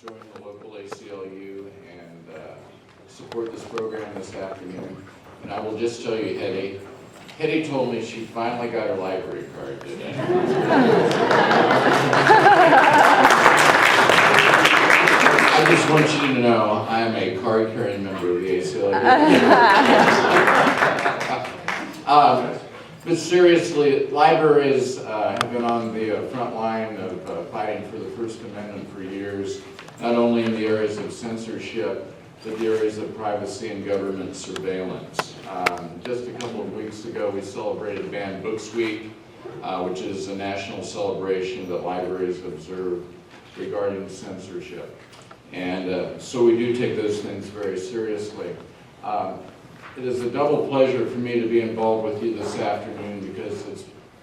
join the local ACLU and support this program this afternoon. And I will just tell you, Hedy told me she finally got her library card today. I just want you to know I am a card-carrying member of the ACLU. But seriously, libraries have been on the front line of fighting for the First Amendment for years, not only in the areas of censorship, but the areas of privacy and government surveillance. Just a couple of weeks ago, we celebrated Banned Books Week, which is a national celebration that libraries observe regarding censorship. And so we do take those things very seriously. It is a double pleasure for me to be involved with you this afternoon because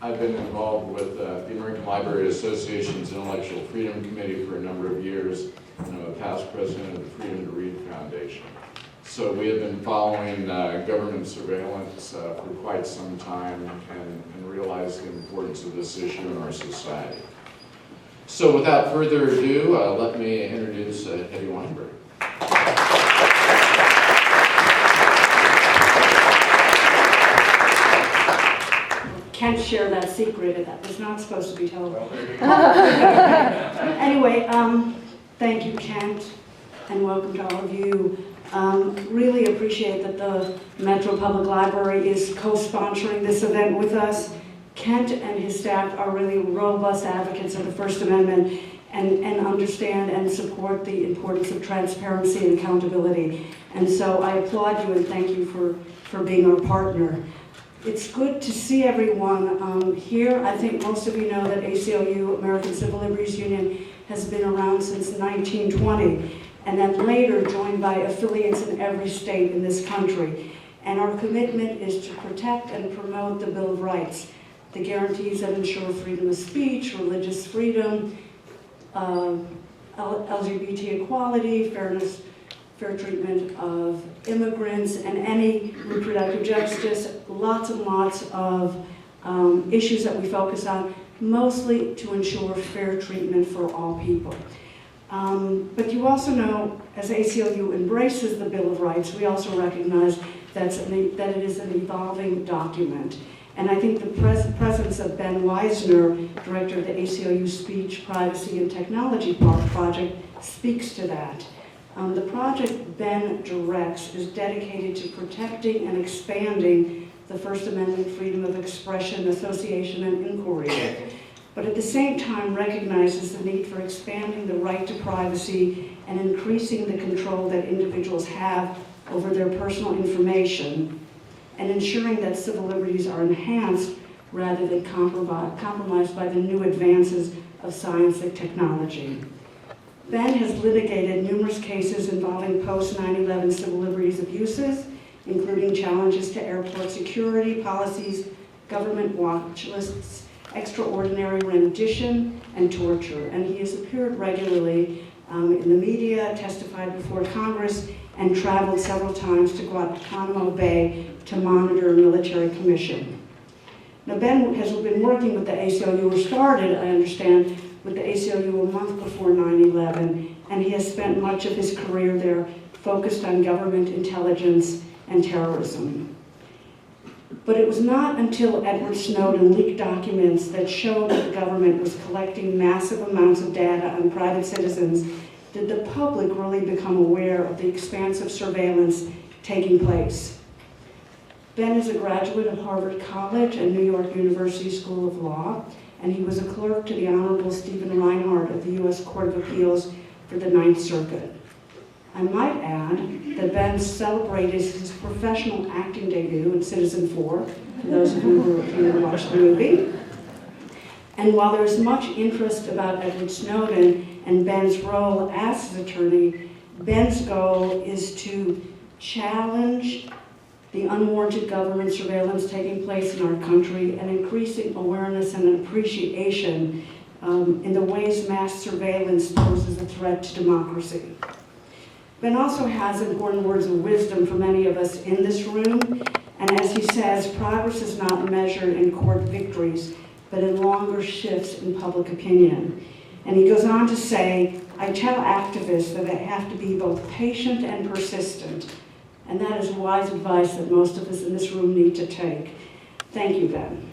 I've been involved with the American Library Association's Intellectual Freedom Committee for a number of years, and I'm a past president of the Freedom to Read Foundation. So we have been following government surveillance for quite some time and realize the importance of this issue in our society. So without further ado, let me introduce Hedy Weinberg. Can't share that secret. That was not supposed to be told. Anyway, thank you, Kent, and welcome to all of you. Really appreciate that the Nashville Public Library is co-sponsoring this event with us. Kent and his staff are really robust advocates of the First Amendment and understand and support the importance of transparency and accountability. And so I applaud you and thank you for being our partner. It's good to see everyone here. I think most of you know that ACLU, American Civil Liberties Union, has been around since 1920, and then later joined by affiliates in every state in this country. And our commitment is to protect and promote the Bill of Rights, the guarantees that ensure freedom of speech, religious freedom, LGBT equality, fairness, fair treatment of immigrants, and any reproductive justice, lots and lots of issues that we focus on, mostly to ensure fair treatment for all people. But you also know, as ACLU embraces the Bill of Rights, we also recognize that it is an evolving document. And I think the presence of Ben Wizner, director of the ACLU Speech, Privacy, and Technology Project, speaks to that. The project Ben directs is dedicated to protecting and expanding the First Amendment freedom of expression, association, and inquiry, but at the same time recognizes the need for expanding the right to privacy and increasing the control that individuals have over their personal information, and ensuring that civil liberties are enhanced rather than compromised by the new advances of science and technology. Ben has litigated numerous cases involving post-9/11 civil liberties abuses, including challenges to airport security policies, government watch lists, extraordinary rendition, and torture. And he has appeared regularly in the media, testified before Congress, and traveled several times to Guantanamo Bay to monitor a military commission. Now, Ben has been working with the ACLU, or started, I understand, with the ACLU a month before 9/11, and he has spent much of his career there focused on government intelligence and terrorism. But it was not until Edward Snowden leaked documents that showed that the government was collecting massive amounts of data on private citizens did the public really become aware of the expansive surveillance taking place. Ben is a graduate of Harvard College and New York University School of Law, and he was a clerk to the Honorable Stephen Reinhardt of the U.S. Court of Appeals for the Ninth Circuit. I might add that Ben celebrated his professional acting debut in Citizen 4, for those of you who watched the movie. And while there is much interest about Edward Snowden and Ben's role as his attorney, Ben's goal is to challenge the unwarranted government surveillance taking place in our country and increasing awareness and appreciation in the ways mass surveillance poses a threat to democracy. Ben also has important words of wisdom for many of us in this room, and as he says, progress is not measured in court victories, but in longer shifts in public opinion. And he goes on to say, I tell activists that they have to be both patient and persistent. And that is wise advice that most of us in this room need to take. Thank you, Ben.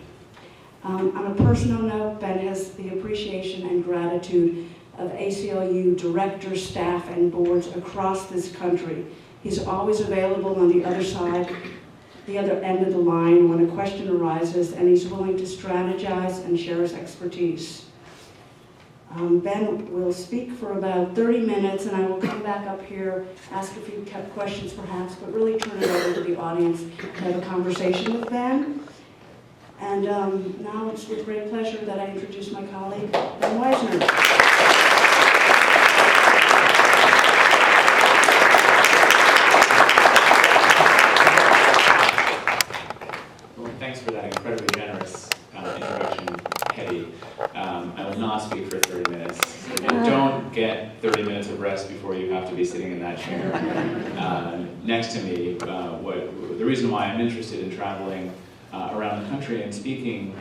On a personal note, Ben has the appreciation and gratitude of ACLU directors, staff, and boards across this country. He's always available on the other side, the other end of the line when a question arises, and he's willing to strategize and share his expertise. Ben will speak for about 30 minutes, and I will come back up here, ask a few questions perhaps, but really turn it over to the audience to have a conversation with Ben. And now it's with great pleasure that I introduce my colleague, Ben Wizner. Well, thanks for that incredibly generous introduction, Hedy. I will not speak for 30 minutes. So don't get 30 minutes of rest before you have to be sitting in that chair next to me. The reason why I'm interested in traveling around the country and speaking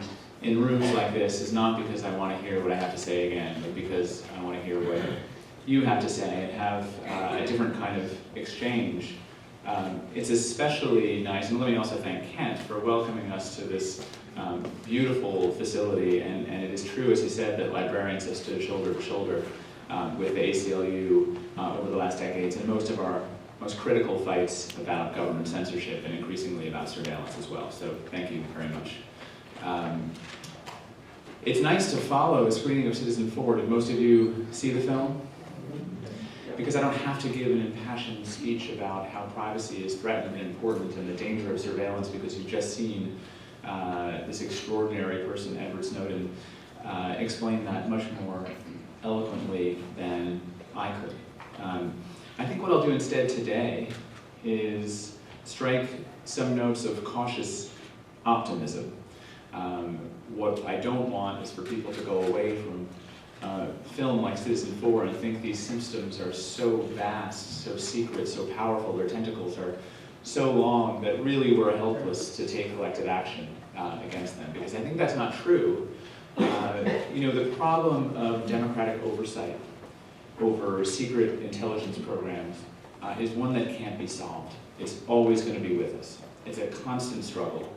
in rooms like this is not because I want to hear what I have to say again, but because I want to hear what you have to say and have a different kind of exchange. It's especially nice, and let me also thank Kent for welcoming us to this beautiful facility, and it is true, as he said, that librarians have stood shoulder to shoulder with the ACLU over the last decades, and most of our most critical fights about government censorship and increasingly about surveillance as well. So thank you very much. It's nice to follow a screening of Citizen4. Did most of you see the film? Because I don't have to give an impassioned speech about how privacy is threatened and important and the danger of surveillance, because you've just seen this extraordinary person, Edward Snowden, explain that much more eloquently than I could. I think what I'll do instead today is strike some notes of cautious optimism. What I don't want is for people to go away from film like Citizen4 and think these systems are so vast, so secret, so powerful, their tentacles are so long that really we're helpless to take collective action against them, because I think that's not true. The problem of democratic oversight over secret intelligence programs is one that can't be solved. It's always going to be with us. It's a constant struggle.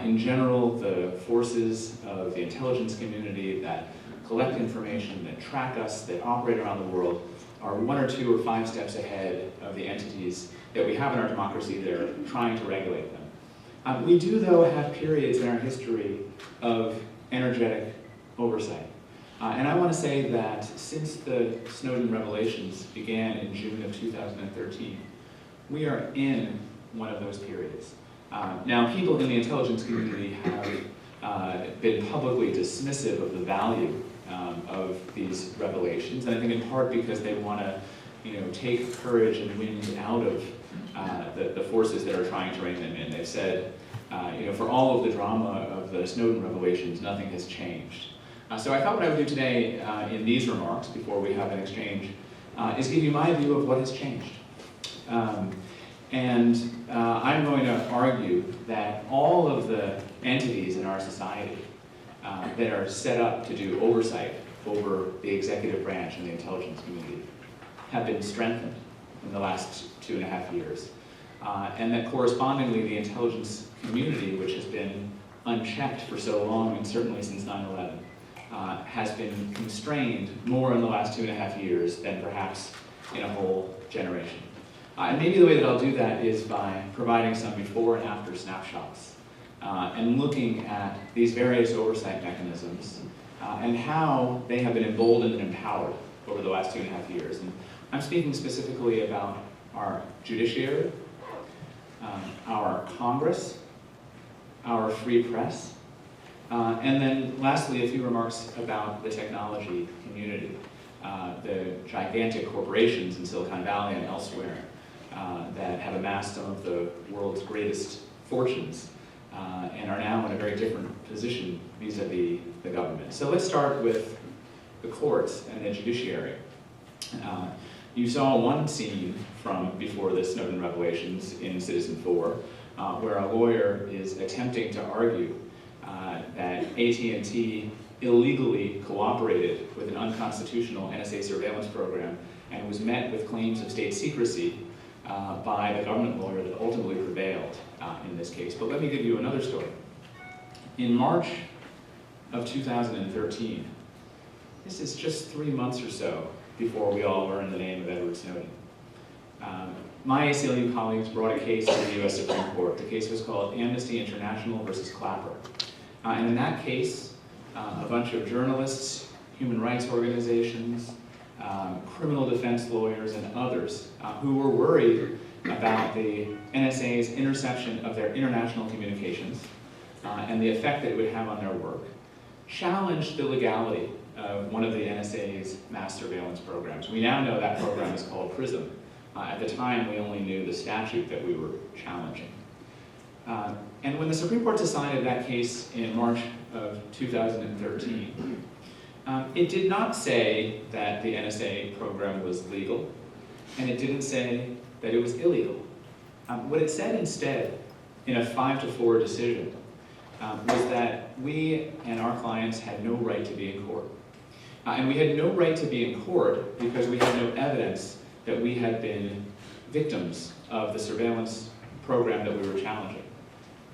In general, the forces of the intelligence community that collect information, that track us, that operate around the world, are 1 or 2 or 5 steps ahead of the entities that we have in our democracy that are trying to regulate them. We do, though, have periods in our history of energetic oversight. And I want to say that since the Snowden revelations began in June of 2013, we are in one of those periods. Now, people in the intelligence community have been publicly dismissive of the value of these revelations, and I think in part because they want to, take courage and wind out of the forces that are trying to rein them in. They've said, for all of the drama of the Snowden revelations, nothing has changed. So I thought what I would do today in these remarks, before we have an exchange, is give you my view of what has changed. I'm going to argue that all of the entities in our society that are set up to do oversight over the executive branch and the intelligence community have been strengthened in the last 2.5 years. And that correspondingly, the intelligence community, which has been unchecked for so long, and certainly since 9/11, has been constrained more in the last 2.5 years than perhaps in a whole generation. And maybe the way that I'll do that is by providing some before and after snapshots and looking at these various oversight mechanisms and how they have been emboldened and empowered over the last 2.5 years. And I'm speaking specifically about our judiciary, our Congress, our free press, and then lastly, a few remarks about the technology community, the gigantic corporations in Silicon Valley and elsewhere that have amassed some of the world's greatest fortunes and are now in a very different position vis-a-vis the government. So let's start with the courts and the judiciary. You saw one scene from before the Snowden revelations in Citizen4, where a lawyer is attempting to argue that AT&T illegally cooperated with an unconstitutional NSA surveillance program and was met with claims of state secrecy by the government lawyer that ultimately prevailed in this case. But let me give you another story. In March of 2013, this is just 3 months or so before we all learned the name of Edward Snowden, my ACLU colleagues brought a case to the US Supreme Court. The case was called Amnesty International versus Clapper. And in that case, a bunch of journalists, human rights organizations, criminal defense lawyers, and others who were worried about the NSA's interception of their international communications and the effect that it would have on their work, challenged the legality of one of the NSA's mass surveillance programs. We now know that program is called PRISM. At the time, we only knew the statute that we were challenging. And when the Supreme Court decided that case in March of 2013, it did not say that the NSA program was legal, and it didn't say that it was illegal. What it said instead, in a 5-4 decision, was that we and our clients had no right to be in court. And we had no right to be in court because we had no evidence that we had been victims of the surveillance program that we were challenging.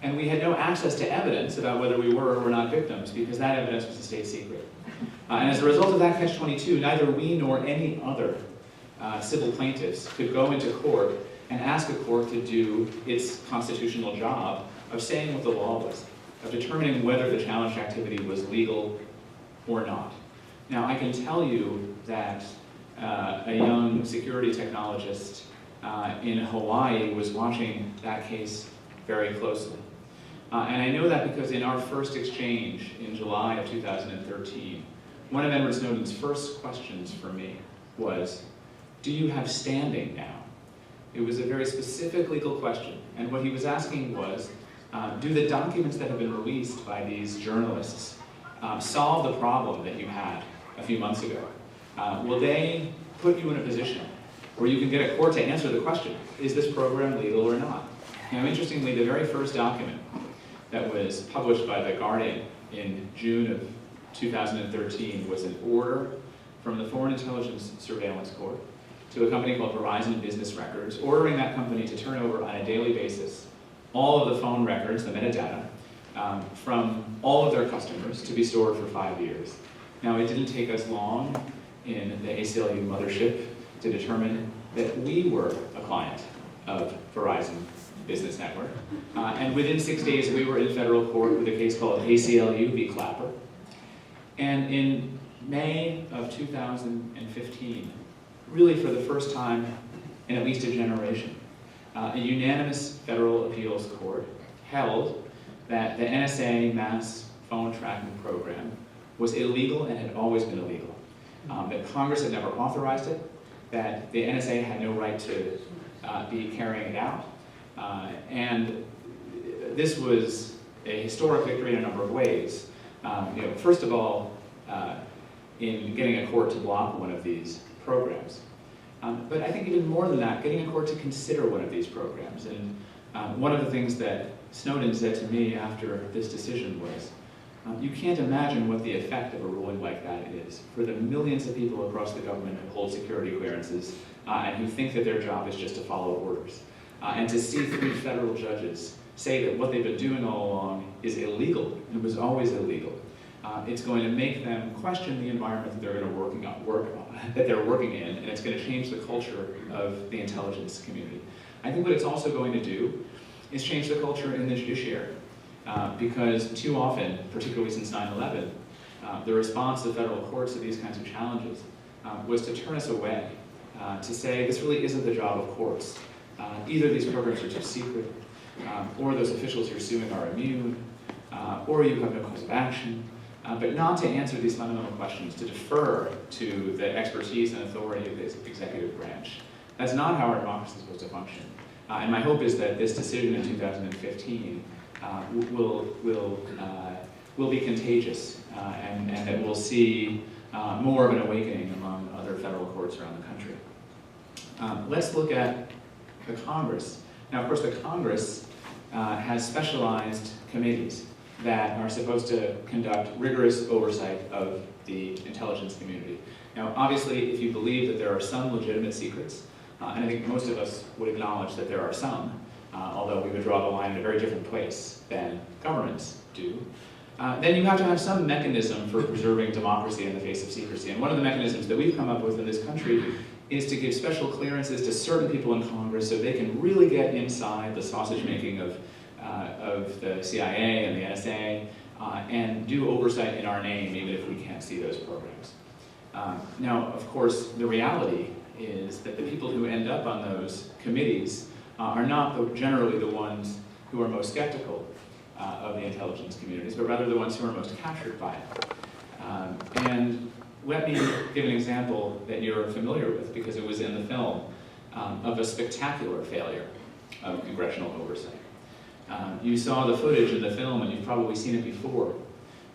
And we had no access to evidence about whether we were or were not victims because that evidence was a state secret. And as a result of that catch-22, neither we nor any other civil plaintiffs could go into court and ask a court to do its constitutional job of saying what the law was, of determining whether the challenged activity was legal or not. Now, I can tell you that a young security technologist in Hawaii was watching that case very closely. And I know that because in our first exchange in July of 2013, one of Edward Snowden's first questions for me was, do you have standing now? It was a very specific legal question. And what he was asking was, do the documents that have been released by these journalists solve the problem that you had a few months ago? Will they put you in a position where you can get a court to answer the question, is this program legal or not? Now, interestingly, the very first document that was published by The Guardian in June of 2013 was an order from the Foreign Intelligence Surveillance Court to a company called Verizon Business Records, ordering that company to turn over on a daily basis all of the phone records, the metadata, from all of their customers to be stored for 5 years. Now, it didn't take us long in the ACLU mothership to determine that we were a client of Verizon Business Network. And within 6 days, we were in federal court with a case called ACLU v. Clapper. And in May of 2015, really for the first time in at least a generation, a unanimous federal appeals court held that the NSA mass phone tracking program was illegal and had always been illegal. That Congress had never authorized it, that the NSA had no right to be carrying it out. And this was a historic victory in a number of ways. First of all, in getting a court to block one of these programs. But I think even more than that, getting a court to consider one of these programs. And one of the things that Snowden said to me after this decision was, you can't imagine what the effect of a ruling like that is for the millions of people across the government who hold security clearances and who think that their job is just to follow orders. And to see 3 federal judges say that what they've been doing all along is illegal, and it was always illegal. It's going to make them question the environment that they're going to that they're working in, and it's going to change the culture of the intelligence community. I think what it's also going to do is change the culture in the judiciary. Because too often, particularly since 9/11, the response of federal courts to these kinds of challenges was to turn us away, to say this really isn't the job of courts. Either these programs are too secret, or those officials you're suing are immune, or you have no cause of action, but not to answer these fundamental questions, to defer to the expertise and authority of the executive branch. That's not how our democracy is supposed to function. And my hope is that this decision in 2015 will be contagious, and that we'll see more of an awakening among other federal courts around the country. Let's look at the Congress. Now, of course, the Congress has specialized committees that are supposed to conduct rigorous oversight of the intelligence community. Now, obviously, if you believe that there are some legitimate secrets, and I think most of us would acknowledge that there are some, although we would draw the line in a very different place than governments do, then you have to have some mechanism for preserving democracy in the face of secrecy. And one of the mechanisms that we've come up with in this country is to give special clearances to certain people in Congress so they can really get inside the sausage making of the CIA and the NSA and do oversight in our name, even if we can't see those programs. Now, of course, the reality is that the people who end up on those committees are not generally the ones who are most skeptical of the intelligence communities, but rather the ones who are most captured by it. And let me give an example that you're familiar with, because it was in the film, of a spectacular failure of congressional oversight. You saw the footage in the film, and you've probably seen it before,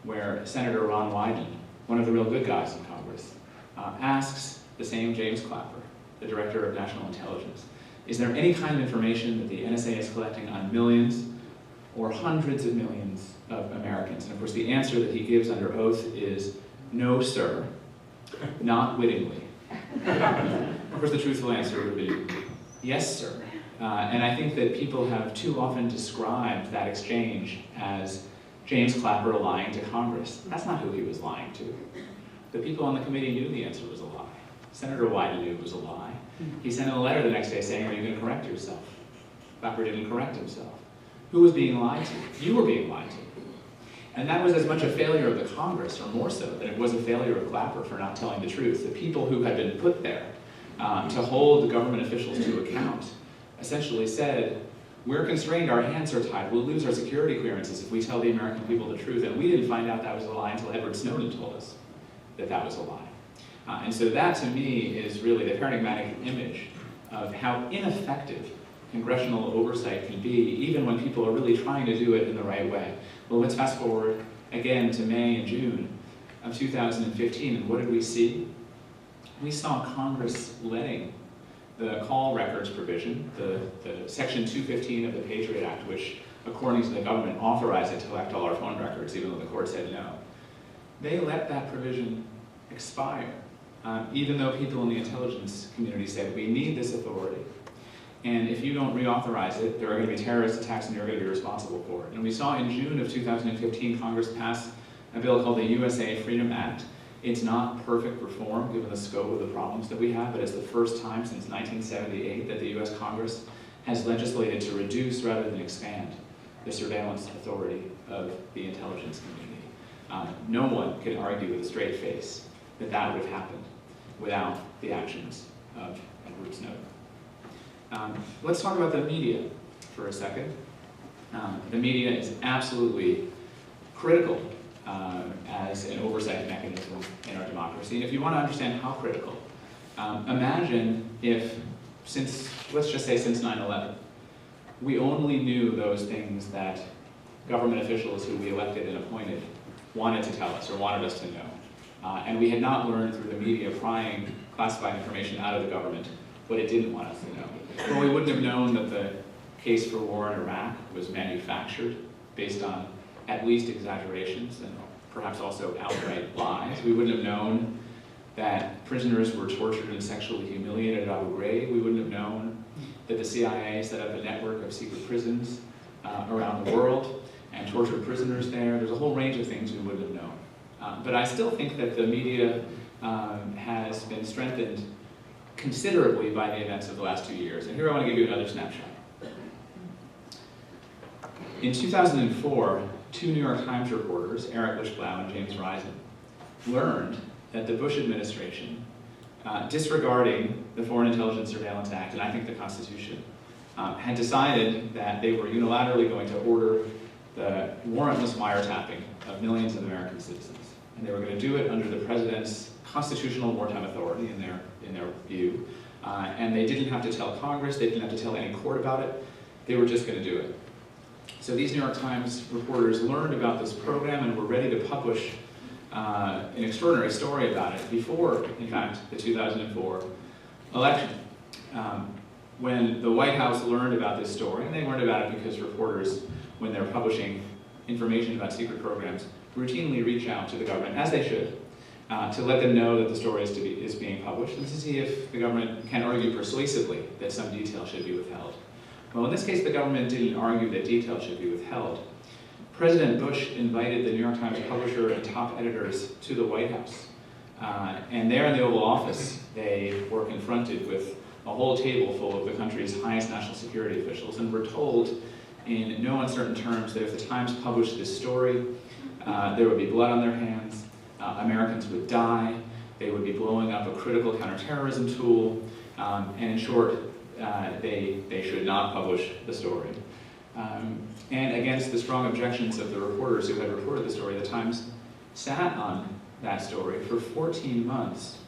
where Senator Ron Wyden, one of the real good guys in Congress, asks the same James Clapper, the Director of National Intelligence, is there any kind of information that the NSA is collecting on millions or hundreds of millions of Americans? And of course, the answer that he gives under oath is, no, sir, not wittingly. Of course, the truthful answer would be, yes, sir. And I think that people have too often described that exchange as James Clapper lying to Congress. That's not who he was lying to. The people on the committee knew the answer was a lie. Senator Wyden knew it was a lie. He sent in a letter the next day saying, are you going to correct yourself? Clapper didn't correct himself. Who was being lied to? You were being lied to. And that was as much a failure of the Congress, or more so, than it was a failure of Clapper for not telling the truth. The people who had been put there to hold the government officials to account essentially said, we're constrained, our hands are tied, we'll lose our security clearances if we tell the American people the truth. And we didn't find out that was a lie until Edward Snowden told us that that was a lie. And so that, to me, is really the paradigmatic image of how ineffective congressional oversight can be, even when people are really trying to do it in the right way. Well, let's fast forward again to May and June of 2015, and what did we see? We saw Congress letting the call records provision, the Section 215 of the Patriot Act, which, according to the government, authorized it to collect all our phone records, even though the court said no. They let that provision expire, even though people in the intelligence community said, we need this authority. And if you don't reauthorize it, there are going to be terrorist attacks and you're going to be responsible for it. And we saw in June of 2015, Congress passed a bill called the USA Freedom Act. It's not perfect reform, given the scope of the problems that we have, but it's the first time since 1978 that the US Congress has legislated to reduce rather than expand the surveillance authority of the intelligence community. No one can argue with a straight face that that would have happened without the actions of Edward Snowden. Let's talk about the media for a second. The media is absolutely critical as an oversight mechanism in our democracy. And if you want to understand how critical, imagine if, let's just say since 9/11, we only knew those things that government officials who we elected and appointed wanted to tell us or wanted us to know. And we had not learned through the media prying classified information out of the government what it didn't want us to know. Well, we wouldn't have known that the case for war in Iraq was manufactured based on at least exaggerations and perhaps also outright lies. We wouldn't have known that prisoners were tortured and sexually humiliated at Abu Ghraib. We wouldn't have known that the CIA set up a network of secret prisons around the world and tortured prisoners there. There's a whole range of things we wouldn't have known. But I still think that the media has been strengthened considerably by the events of the last 2 years. And here I want to give you another snapshot. In 2004, 2 New York Times reporters, Eric Lischblau and James Risen, learned that the Bush administration, disregarding the Foreign Intelligence Surveillance Act, and I think the Constitution, had decided that they were unilaterally going to order the warrantless wiretapping of millions of American citizens. And they were going to do it under the president's constitutional wartime authority in their view. And they didn't have to tell Congress, they didn't have to tell any court about it, they were just going to do it. So these New York Times reporters learned about this program and were ready to publish an extraordinary story about it before, in fact, the 2004 election. When the White House learned about this story, and they learned about it because reporters, when they're publishing information about secret programs routinely reach out to the government, as they should, to let them know that the story is being published, and to see if the government can argue persuasively that some detail should be withheld. Well, in this case, the government didn't argue that detail should be withheld. President Bush invited the New York Times publisher and top editors to the White House. And there in the Oval Office, they were confronted with a whole table full of the country's highest national security officials, and were told in no uncertain terms that if the Times published this story, there would be blood on their hands, Americans would die, they would be blowing up a critical counterterrorism tool, and in short, they should not publish the story. And against the strong objections of the reporters who had reported the story, the Times sat on that story for 14 months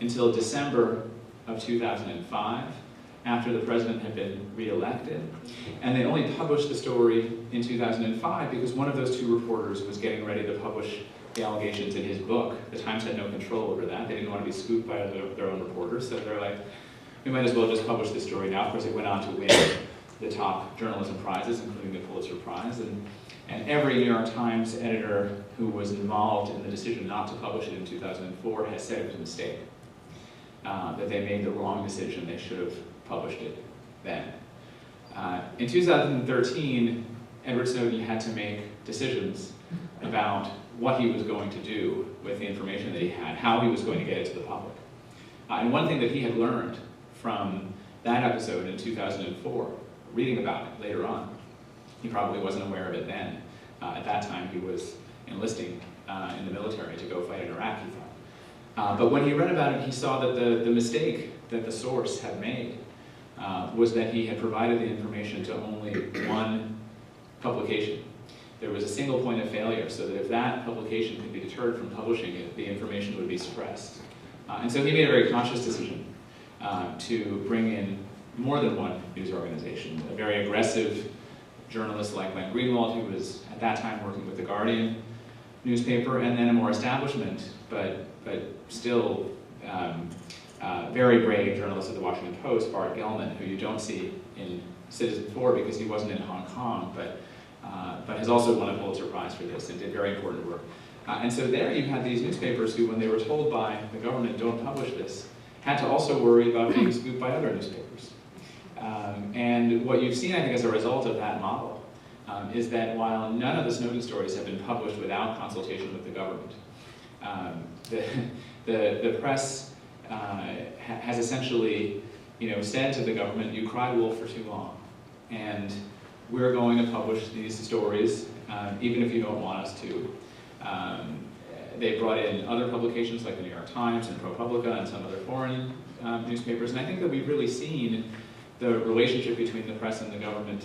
until December of 2005, after the president had been re-elected. And they only published the story in 2005 because one of those two reporters was getting ready to publish the allegations in his book. The Times had no control over that. They didn't want to be scooped by their own reporters, so they're like, we might as well just publish this story now. Of course, it went on to win the top journalism prizes, including the Pulitzer Prize. And every New York Times editor who was involved in the decision not to publish it in 2004 has said it was a mistake, that they made the wrong decision. They should have published it then. In 2013, Edward Snowden had to make decisions about what he was going to do with the information that he had, how he was going to get it to the public. And one thing that he had learned from that episode in 2004, reading about it later on, he probably wasn't aware of it then. At that time, he was enlisting in the military to go fight in Iraq, he thought. But when he read about it, he saw that the mistake that the source had made was that he had provided the information to only one publication. There was a single point of failure, so that if that publication could be deterred from publishing it, the information would be suppressed. And so he made a very conscious decision to bring in more than one news organization. A very aggressive journalist like Len Greenwald, who was at that time working with the Guardian newspaper, and then a more establishment, but still very brave journalist at the Washington Post, Bart Gellman, who you don't see in Citizen 4 because he wasn't in Hong Kong, but has also won a Pulitzer Prize for this and did very important work. And so there you had these newspapers who, when they were told by the government, don't publish this, had to also worry about being scooped by other newspapers. And what you've seen, I think, as a result of that model is that while none of the Snowden stories have been published without consultation with the government, the press has essentially, said to the government, you cried wolf for too long, and we're going to publish these stories, even if you don't want us to. They brought in other publications like the New York Times and ProPublica and some other foreign newspapers, and I think that we've really seen the relationship between the press and the government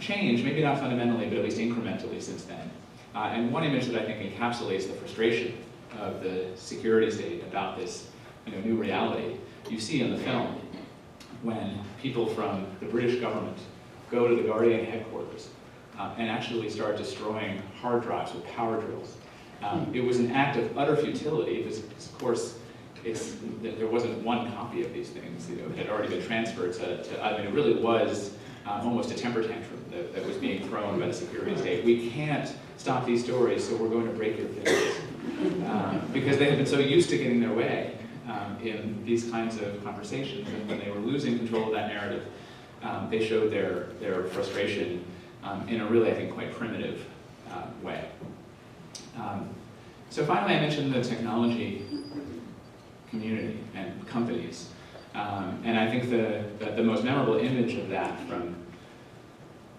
change, maybe not fundamentally, but at least incrementally since then. And one image that I think encapsulates the frustration of the security state about this new reality, you see in the film when people from the British government go to the Guardian headquarters and actually start destroying hard drives with power drills. It was an act of utter futility because, of course, there wasn't one copy of these things. It had already been transferred to I mean, it really was almost a temper tantrum that was being thrown by the security state. We can't stop these stories, so we're going to break your fingers. Because they had been so used to getting their way in these kinds of conversations, and when they were losing control of that narrative, they showed their frustration in a really, I think, quite primitive way. So finally, I mentioned the technology community and companies. And I think that the most memorable image of that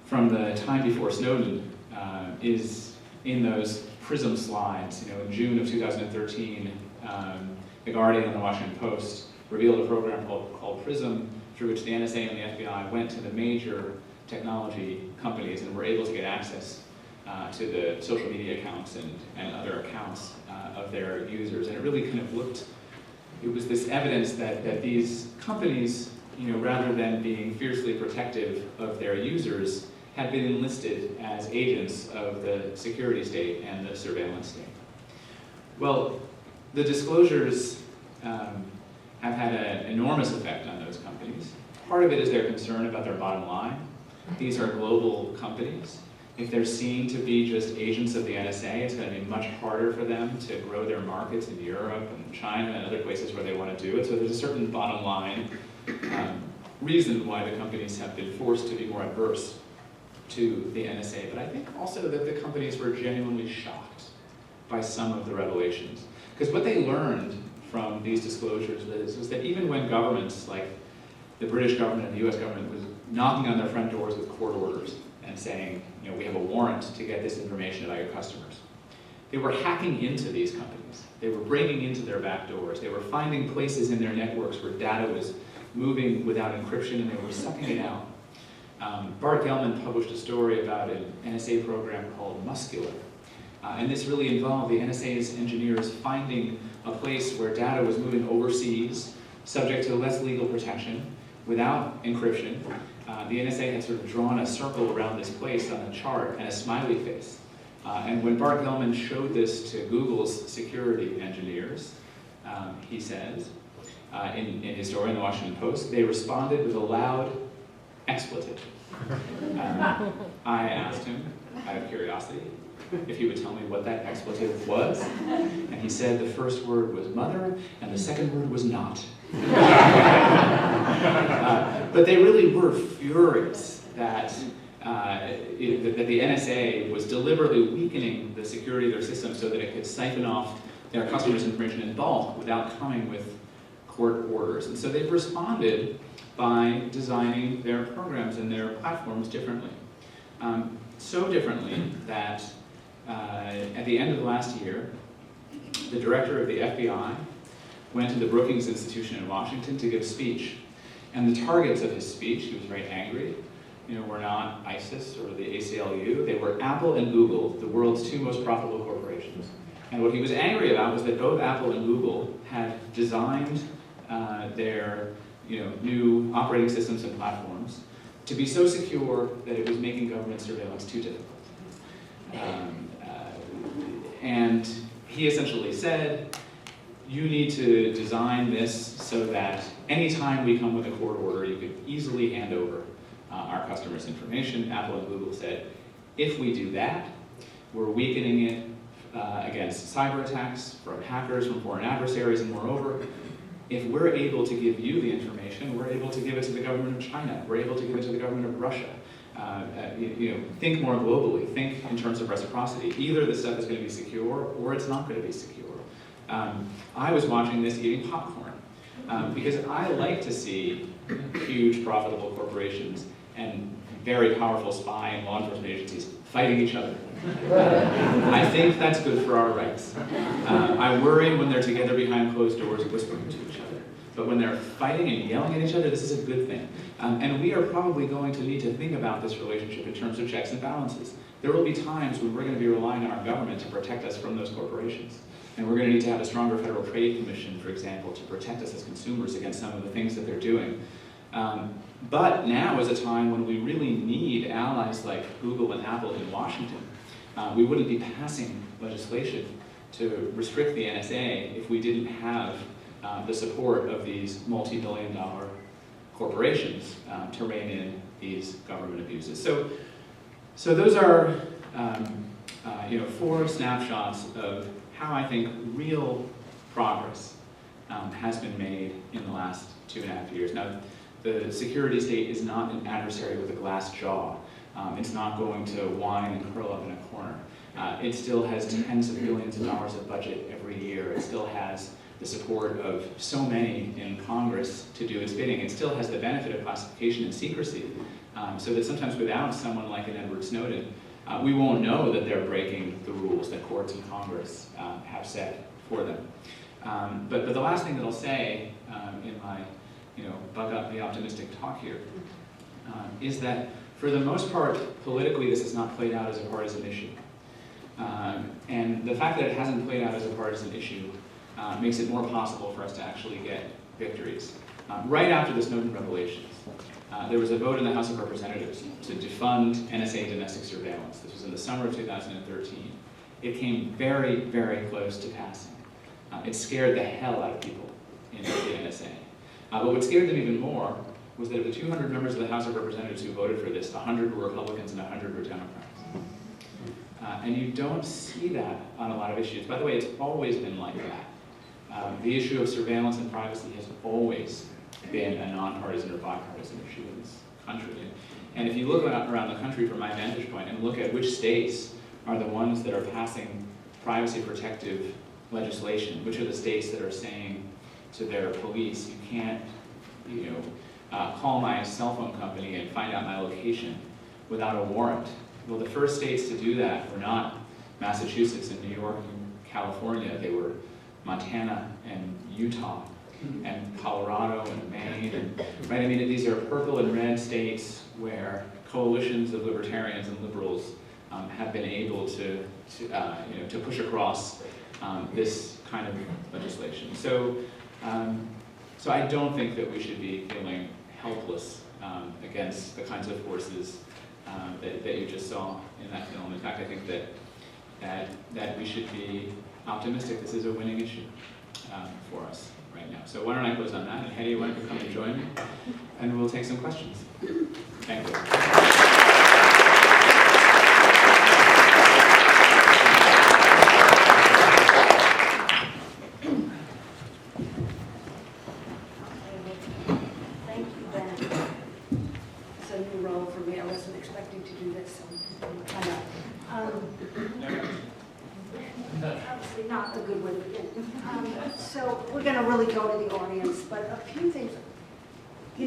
from the time before Snowden is in those PRISM slides. In June of 2013, the Guardian and the Washington Post revealed a program called PRISM, through which the NSA and the FBI went to the major technology companies and were able to get access to the social media accounts and other accounts of their users. And it really kind of looked, it was this evidence that these companies, rather than being fiercely protective of their users, had been enlisted as agents of the security state and the surveillance state. Well, the disclosures have had an enormous effect on those companies. Part of it is their concern about their bottom line. These are global companies. If they're seen to be just agents of the NSA, it's going to be much harder for them to grow their markets in Europe and China and other places where they want to do it. So there's a certain bottom line reason why the companies have been forced to be more adverse to the NSA. But I think also that the companies were genuinely shocked by some of the revelations. Because what they learned from these disclosures was that even when governments, like the British government and the US government, was knocking on their front doors with court orders and saying, you know, we have a warrant to get this information about your customers, they were hacking into these companies. They were breaking into their back doors. They were finding places in their networks where data was moving without encryption, and they were sucking it out. Bart Gellman published a story about an NSA program called Muscular. And this really involved the NSA's engineers finding a place where data was moving overseas, subject to less legal protection, without encryption. The NSA had sort of drawn a circle around this place on a chart and a smiley face. And when Bart Gellman showed this to Google's security engineers, he says, in his story in the Washington Post, they responded with a loud expletive. I asked him, out of curiosity, if he would tell me what that expletive was. And he said the first word was mother, and the second word was not. But they really were furious that the NSA was deliberately weakening the security of their system so that it could siphon off their customers' information in bulk without coming with court orders. And so they've responded by designing their programs and their platforms differently. So differently that at the end of last year, the director of the FBI went to the Brookings Institution in Washington to give a speech. And the targets of his speech, he was very angry, were not ISIS or the ACLU. They were Apple and Google, the world's two most profitable corporations. And what he was angry about was that both Apple and Google had designed their new operating systems and platforms to be so secure that it was making government surveillance too difficult. And he essentially said, you need to design this so that anytime we come with a court order, you could easily hand over our customers' information. Apple and Google said, if we do that, we're weakening it against cyber attacks from hackers, from foreign adversaries, and moreover, if we're able to give you the information, we're able to give it to the government of China, we're able to give it to the government of Russia. Think more globally, think in terms of reciprocity. Either this stuff is going to be secure or it's not going to be secure. I was watching this eating popcorn because I like to see huge profitable corporations and very powerful spy and law enforcement agencies fighting each other. I think that's good for our rights. I worry when they're together behind closed doors whispering to each other. But when they're fighting and yelling at each other, this is a good thing. And we are probably going to need to think about this relationship in terms of checks and balances. There will be times when we're going to be relying on our government to protect us from those corporations. And we're going to need to have a stronger Federal Trade Commission, for example, to protect us as consumers against some of the things that they're doing. But now is a time when we really need allies like Google and Apple in Washington. We wouldn't be passing legislation to restrict the NSA if we didn't have the support of these multi-billion-dollar corporations to rein in these government abuses. So those are 4 snapshots of how I think real progress has been made in the last 2.5 years. Now, the security state is not an adversary with a glass jaw. It's not going to whine and curl up in a corner. It still has tens of billions of dollars of budget every year. It still has the support of so many in Congress to do its bidding. It still has the benefit of classification and secrecy, so that sometimes without someone like an Edward Snowden, we won't know that they're breaking the rules that courts and Congress have set for them. But the last thing that I'll say in my buck up the optimistic talk here is that for the most part, politically, this has not played out as a partisan issue. And the fact that it hasn't played out as a partisan issue makes it more possible for us to actually get victories. Right after the Snowden revelations, there was a vote in the House of Representatives to defund NSA domestic surveillance. This was in the summer of 2013. It came very, very close to passing. It scared the hell out of people in the NSA. But what scared them even more was that of the 200 members of the House of Representatives who voted for this, 100 were Republicans and 100 were Democrats. And you don't see that on a lot of issues. By the way, it's always been like that. The issue of surveillance and privacy has always been a nonpartisan or bipartisan issue in this country. And if you look around the country from my vantage point and look at which states are the ones that are passing privacy protective legislation, which are the states that are saying to their police, you can't, call my cell phone company and find out my location without a warrant. Well, the first states to do that were not Massachusetts and New York and California. They were Montana and Utah and Colorado and Maine. And, right? I mean, these are purple and red states where coalitions of libertarians and liberals have been able to push across this kind of legislation. So I don't think that we should be feeling helpless against the kinds of forces that you just saw in that film. In fact, I think that we should be optimistic. This is a winning issue for us right now. So why don't I close on that, and Hedy, why don't you come and join me, and we'll take some questions. Thank you. Thank you, Ben. It's a new role for me. I wasn't expecting to do this. Obviously not a good way to begin. So we're going to really go to the audience, but a few things.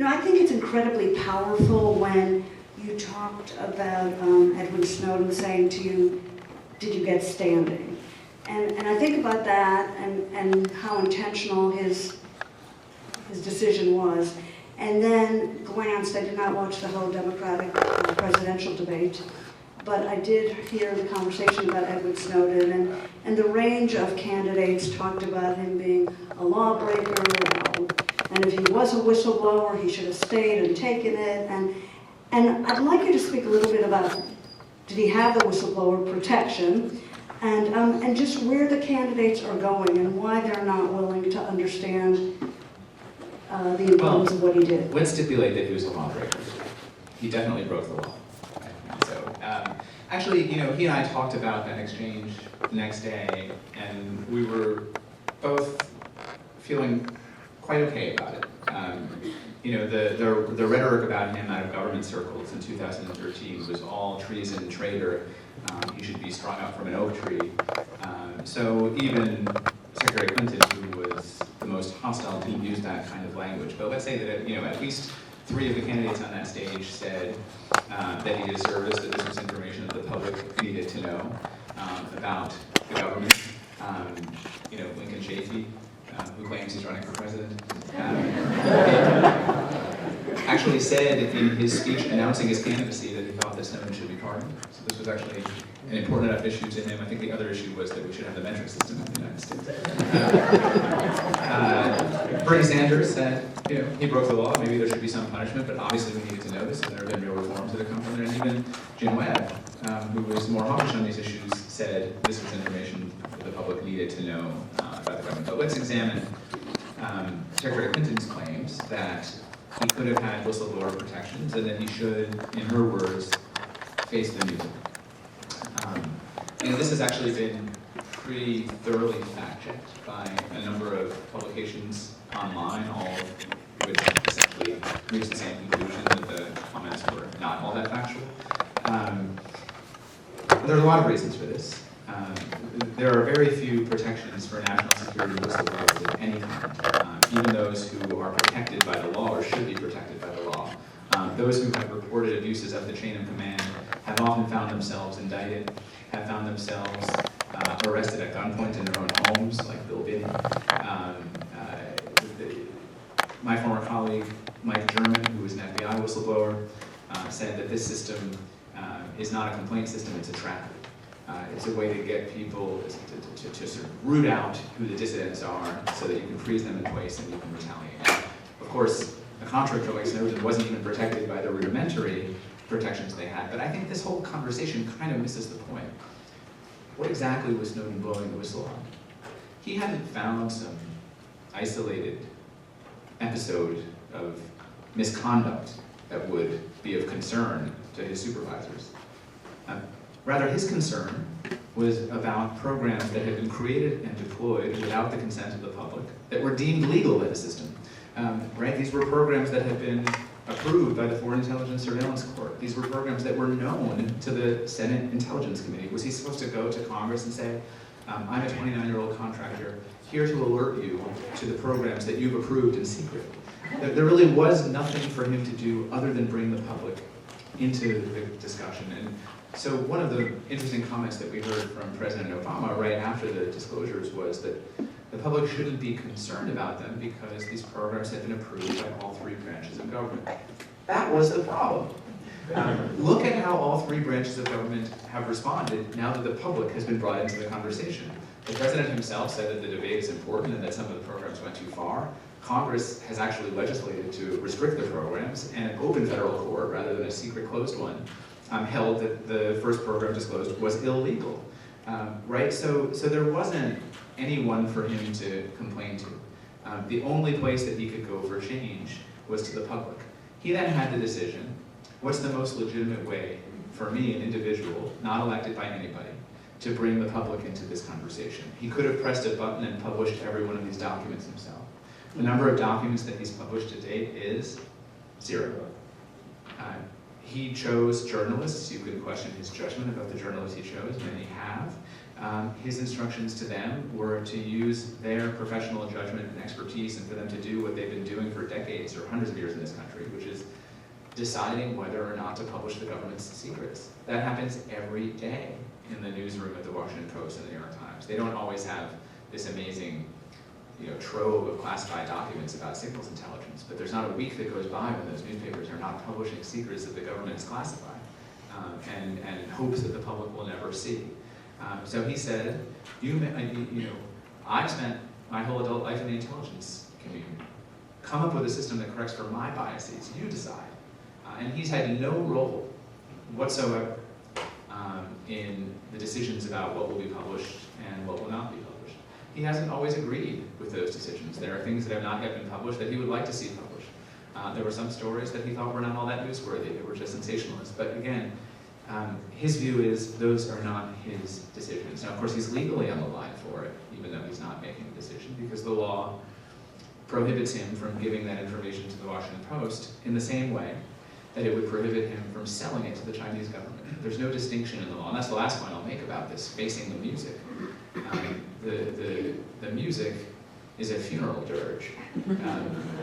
I think it's incredibly powerful when you talked about Edward Snowden saying to you, did you get standing? And I think about that and how intentional his decision was. And then glanced, I did not watch the whole Democratic presidential debate, but I did hear the conversation about Edward Snowden, and the range of candidates talked about him being a lawbreaker, and if he was a whistleblower, he should have stayed and taken it. And I'd like you to speak a little bit about, did he have the whistleblower protection, and just where the candidates are going and why they're not willing to understand the importance of what he did. Let's stipulate that he was a lawbreaker. He definitely broke the law. So, actually, he and I talked about that exchange the next day, and we were both feeling quite okay about it. The rhetoric about him out of government circles in 2013 was all treason, traitor. He should be strung up from an oak tree. So even Secretary Clinton, who was the most hostile, didn't use that kind of language. But let's say that at least 3 of the candidates on that stage said that he did a service, that this was information that the public needed to know about the government. Lincoln Chafee, who claims he's running for president, actually said in his speech announcing his candidacy that he thought that Snowden should be pardoned. So this was actually an important enough issue to him. I think the other issue was that we should have the metric system in the United States. Bernie Sanders said, he broke the law, maybe there should be some punishment, but obviously we needed to know this, and there have been real reforms that have come from it. And even Jim Webb, who was more hawkish on these issues, said this was information that the public needed to know about the government. But let's examine Secretary Clinton's claims that he could have had whistleblower protections and that he should, in her words, face the music. This has actually been pretty thoroughly fact-checked by a number of publications online, all of which essentially reached the same conclusion that the comments were not all that factual. There are a lot of reasons for this. There are very few protections for national security whistleblowers of any kind, even those who are protected by the law or should be protected by the law. Those who have reported abuses of the chain of command have often found themselves indicted, have found themselves arrested at gunpoint in their own homes, like Bill Binney. My former colleague, Mike German, who was an FBI whistleblower, said that this system is not a complaint system, it's a trap. It's a way to get people to sort of root out who the dissidents are so that you can freeze them in place and you can retaliate. And of course, a contractor like Snowden wasn't even protected by the rudimentary protections they had, but I think this whole conversation kind of misses the point. What exactly was Snowden blowing the whistle on? He hadn't found some isolated episode of misconduct that would be of concern to his supervisors. Rather, his concern was about programs that had been created and deployed without the consent of the public, that were deemed legal by the system. Right? These were programs that had been approved by the Foreign Intelligence Surveillance Court. These were programs that were known to the Senate Intelligence Committee. Was he supposed to go to Congress and say, I'm a 29-year-old contractor here to alert you to the programs that you've approved in secret? There really was nothing for him to do other than bring the public into the discussion. And so one of the interesting comments that we heard from President Obama right after the disclosures was that the public shouldn't be concerned about them because these programs had been approved by all three branches of government. That was the problem. Look at how all three branches of government have responded now that the public has been brought into the conversation. The president himself said that the debate is important and that some of the programs went too far. Congress has actually legislated to restrict the programs, and an open federal court, rather than a secret closed one, held that the first program disclosed was illegal. Right? So there wasn't anyone for him to complain to. The only place that he could go for change was to the public. He then had the decision, what's the most legitimate way for me, an individual, not elected by anybody, to bring the public into this conversation? He could have pressed a button and published every one of these documents himself. The number of documents that he's published to date is 0. He chose journalists. You could question his judgment about the journalists he chose. Many have. His instructions to them were to use their professional judgment and expertise and for them to do what they've been doing for decades or hundreds of years in this country, which is deciding whether or not to publish the government's secrets. That happens every day in the newsroom at the Washington Post and the New York Times. They don't always have this amazing trove of classified documents about signals intelligence, but there's not a week that goes by when those newspapers are not publishing secrets that the government has classified and hopes that the public will never see. So he said, I've spent my whole adult life in the intelligence community. Come up with a system that corrects for my biases. You decide. And he's had no role whatsoever in the decisions about what will be published and what will not be published. He hasn't always agreed with those decisions. There are things that have not yet been published that he would like to see published. There were some stories that he thought were not all that newsworthy, they were just sensationalist. But again, his view is those are not his decisions. Now, of course, he's legally on the line for it, even though he's not making a decision, because the law prohibits him from giving that information to the Washington Post in the same way that it would prohibit him from selling it to the Chinese government. There's no distinction in the law, and that's the last point I'll make about this, facing the music. The music is a funeral dirge.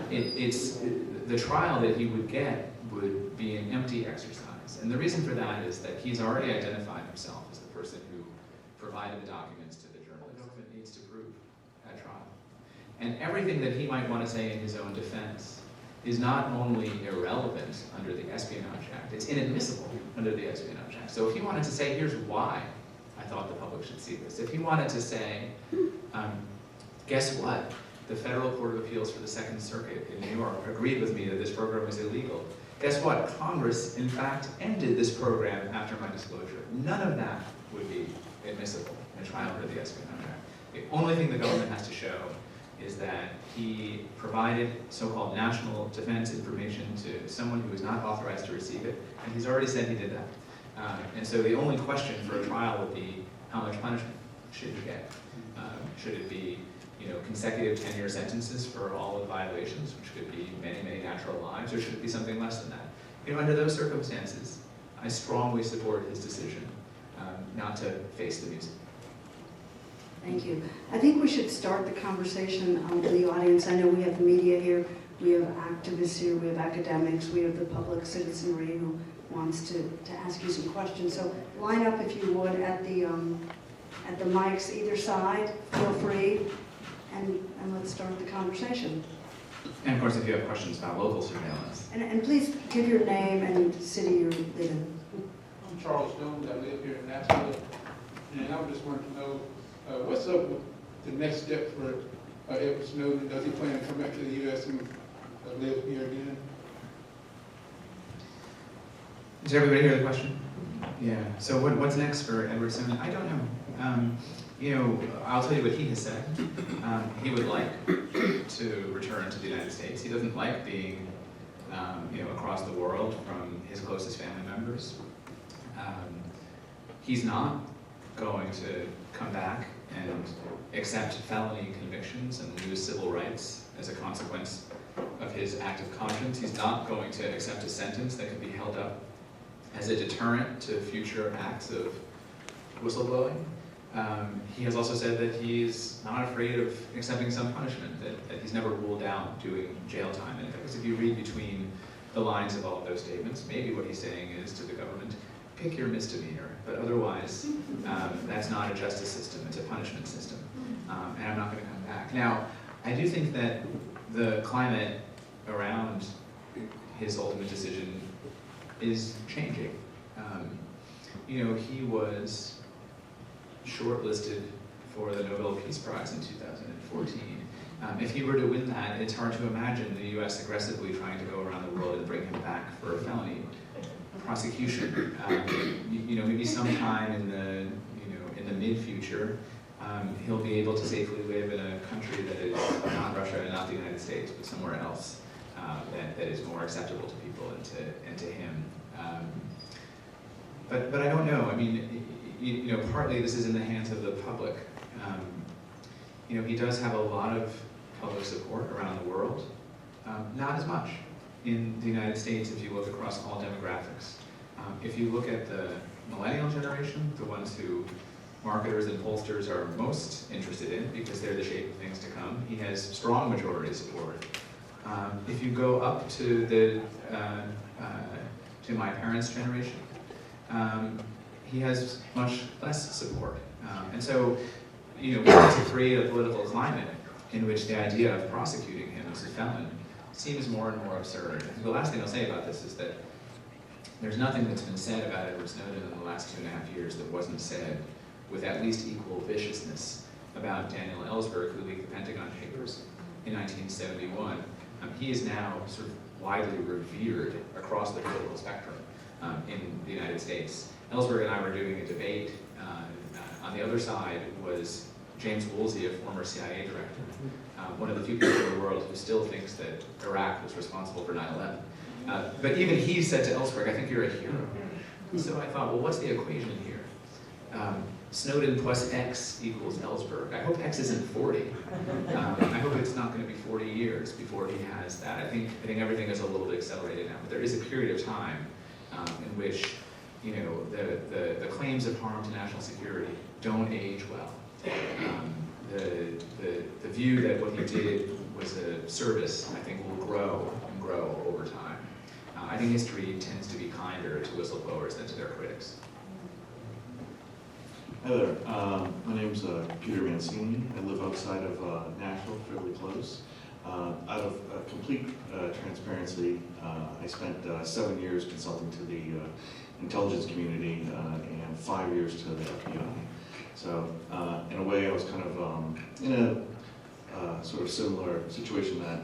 The trial that he would get would be an empty exercise. And the reason for that is that he's already identified himself as the person who provided the documents to the journalist. The government needs to prove at trial. And everything that he might want to say in his own defense is not only irrelevant under the Espionage Act, it's inadmissible under the Espionage Act. So if he wanted to say, here's why I thought the public should see this. If he wanted to say, guess what? The Federal Court of Appeals for the Second Circuit in New York agreed with me that this program was illegal. Guess what? Congress, in fact, ended this program after my disclosure. None of that would be admissible in a trial under the Espionage Act. The only thing the government has to show is that he provided so-called national defense information to someone who was not authorized to receive it, and he's already said he did that. And so the only question for a trial would be, how much punishment should he get? Should it be consecutive 10-year sentences for all of the violations, which could be many, many natural lives, or should it be something less than that? Under those circumstances, I strongly support his decision not to face the music. Thank you. I think we should start the conversation in the audience. I know we have the media here, we have activists here, we have academics, we have the public citizenry who wants to ask you some questions. So line up, if you would, at the mics either side. Feel free, and let's start the conversation. And of course, if you have questions about local surveillance. And please give your name and city you live in. I'm Charles Jones. I live here in Nashville, and I just wanted to know what's up with the next step for Edward Snowden. Does he plan to come back to the U.S. and live here again? Did everybody hear the question? Yeah. So what's next for Edward Snowden? I don't know. I'll tell you what he has said. He would like to return to the United States. He doesn't like being, across the world from his closest family members. He's not going to come back and accept felony convictions and lose civil rights as a consequence of his act of conscience. He's not going to accept a sentence that could be held up as a deterrent to future acts of whistleblowing. He has also said that he's not afraid of accepting some punishment, that he's never ruled out doing jail time. And if you read between the lines of all of those statements, maybe what he's saying is to the government, pick your misdemeanor, but otherwise, that's not a justice system, it's a punishment system, and I'm not going to come back. Now, I do think that the climate around his ultimate decision is changing. He was shortlisted for the Nobel Peace Prize in 2014. If he were to win that, it's hard to imagine the U.S. aggressively trying to go around the world and bring him back for a felony prosecution. Maybe sometime in the mid-future, he'll be able to safely live in a country that is not Russia and not the United States, but somewhere else that is more acceptable to people and to him. But I don't know. I mean, partly this is in the hands of the public. He does have a lot of public support around the world. Not as much in the United States if you look across all demographics. If you look at the millennial generation, the ones who marketers and pollsters are most interested in because they're the shape of things to come, he has strong majority support. If you go up to my parents' generation, he has much less support. And so, we need to create a political climate in which the idea of prosecuting him as a felon seems more and more absurd. The last thing I'll say about this is that there's nothing that's been said about Edward Snowden in the last 2.5 years that wasn't said with at least equal viciousness about Daniel Ellsberg, who leaked the Pentagon Papers in 1971. He is now sort of widely revered across the political spectrum in the United States. Ellsberg and I were doing a debate. On the other side was James Woolsey, a former CIA director, one of the few people in the world who still thinks that Iraq was responsible for 9/11. But even he said to Ellsberg, I think you're a hero. So I thought, well, what's the equation here? Snowden plus X equals Ellsberg. I hope X isn't 40. I hope it's not going to be 40 years before he has that. I think everything is a little bit accelerated now, but there is a period of time in which the claims of harm to national security don't age well. The view that what he did was a service, I think, will grow and grow over time. I think history tends to be kinder to whistleblowers than to their critics. Hi there. My name's Peter Mancini. I live outside of Nashville, fairly close. Out of complete transparency, I spent 7 years consulting to the intelligence community and 5 years to the FBI. So in a way, I was kind of in a sort of similar situation that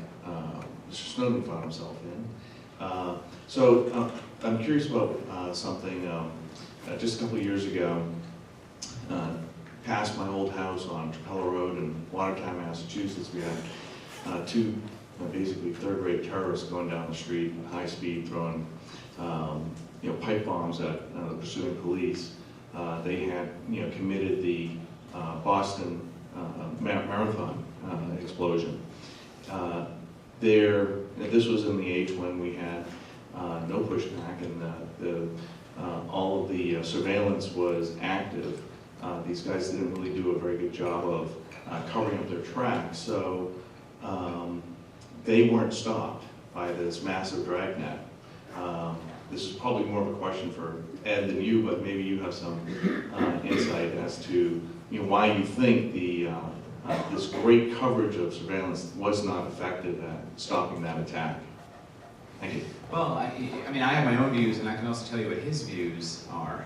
Mr. Snowden found himself in. So I'm curious about something. Just a couple of years ago, past my old house on Trapelo Road in Watertown, Massachusetts, we had two basically third-rate terrorists going down the street, high speed, throwing pipe bombs at the pursuing police. They had committed the Boston Marathon explosion. This was in the age when we had no pushback, and all of the surveillance was active. These guys didn't really do a very good job of covering up their tracks, so they weren't stopped by this massive dragnet. This is probably more of a question for Ed than you, but maybe you have some insight as to why you think this great coverage of surveillance was not effective at stopping that attack. Thank you. Well, I mean, I have my own views, and I can also tell you what his views are.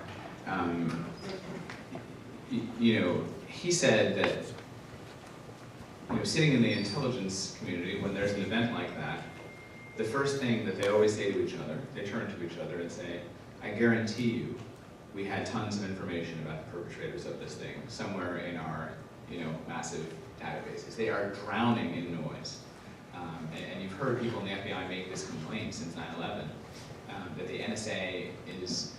He said that sitting in the intelligence community, when there's an event like that, the first thing that they always say to each other, they turn to each other and say, I guarantee you we had tons of information about the perpetrators of this thing somewhere in our massive databases. They are drowning in noise. And you've heard people in the FBI make this complaint since 9/11, that the NSA is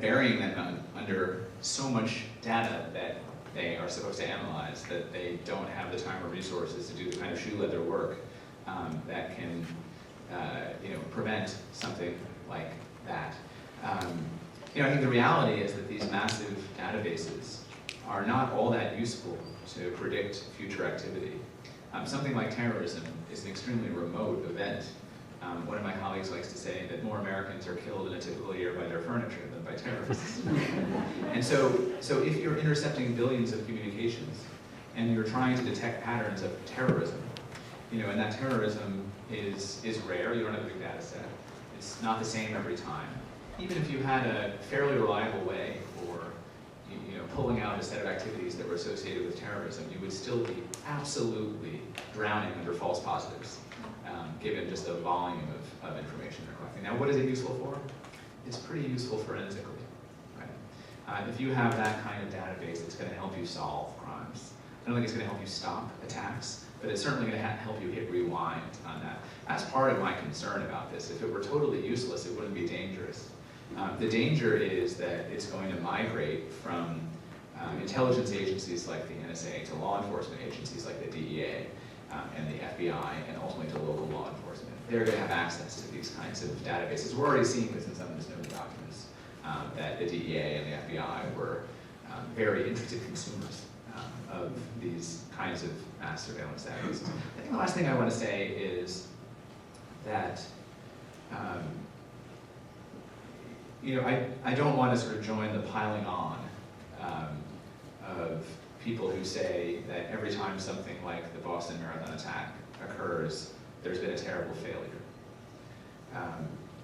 burying them under so much data that they are supposed to analyze that they don't have the time or resources to do the kind of shoe leather work that can prevent something like that. I think the reality is that these massive databases are not all that useful to predict future activity. Something like terrorism is an extremely remote event. One of my colleagues likes to say that more Americans are killed in a typical year by their furniture than by terrorists. And so if you're intercepting billions of communications and you're trying to detect patterns of terrorism, and that terrorism is rare, you don't have a big data set, it's not the same every time. Even if you had a fairly reliable way for pulling out a set of activities that were associated with terrorism, you would still be absolutely drowning under false positives, given just the volume of information they're collecting. Now, what is it useful for? It's pretty useful forensically, right? If you have that kind of database, it's going to help you solve crimes. I don't think it's going to help you stop attacks, but it's certainly going to help you hit rewind on that. That's part of my concern about this. If it were totally useless, it wouldn't be dangerous. The danger is that it's going to migrate from intelligence agencies like the NSA to law enforcement agencies like the DEA and the FBI, and ultimately to local law enforcement. They're going to have access to these kinds of databases. We're already seeing this in some of the Snowden documents, that the DEA and the FBI were very interested consumers of these kinds of mass surveillance databases. I think the last thing I want to say is that I don't want to sort of join the piling on of people who say that every time something like the Boston Marathon attack occurs, there's been a terrible failure.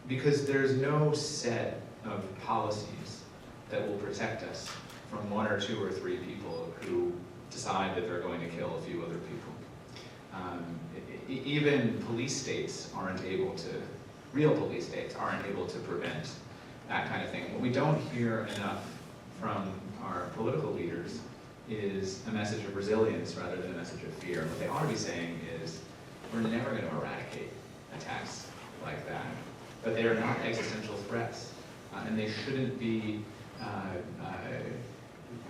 Because there's no set of policies that will protect us from one or two or three people who decide that they're going to kill a few other people. Even police states aren't able to, real police states aren't able to prevent that kind of thing. What we don't hear enough from our political leaders is a message of resilience rather than a message of fear. And what they ought to be saying is, we're never going to eradicate attacks like that, but they are not existential threats, and they shouldn't be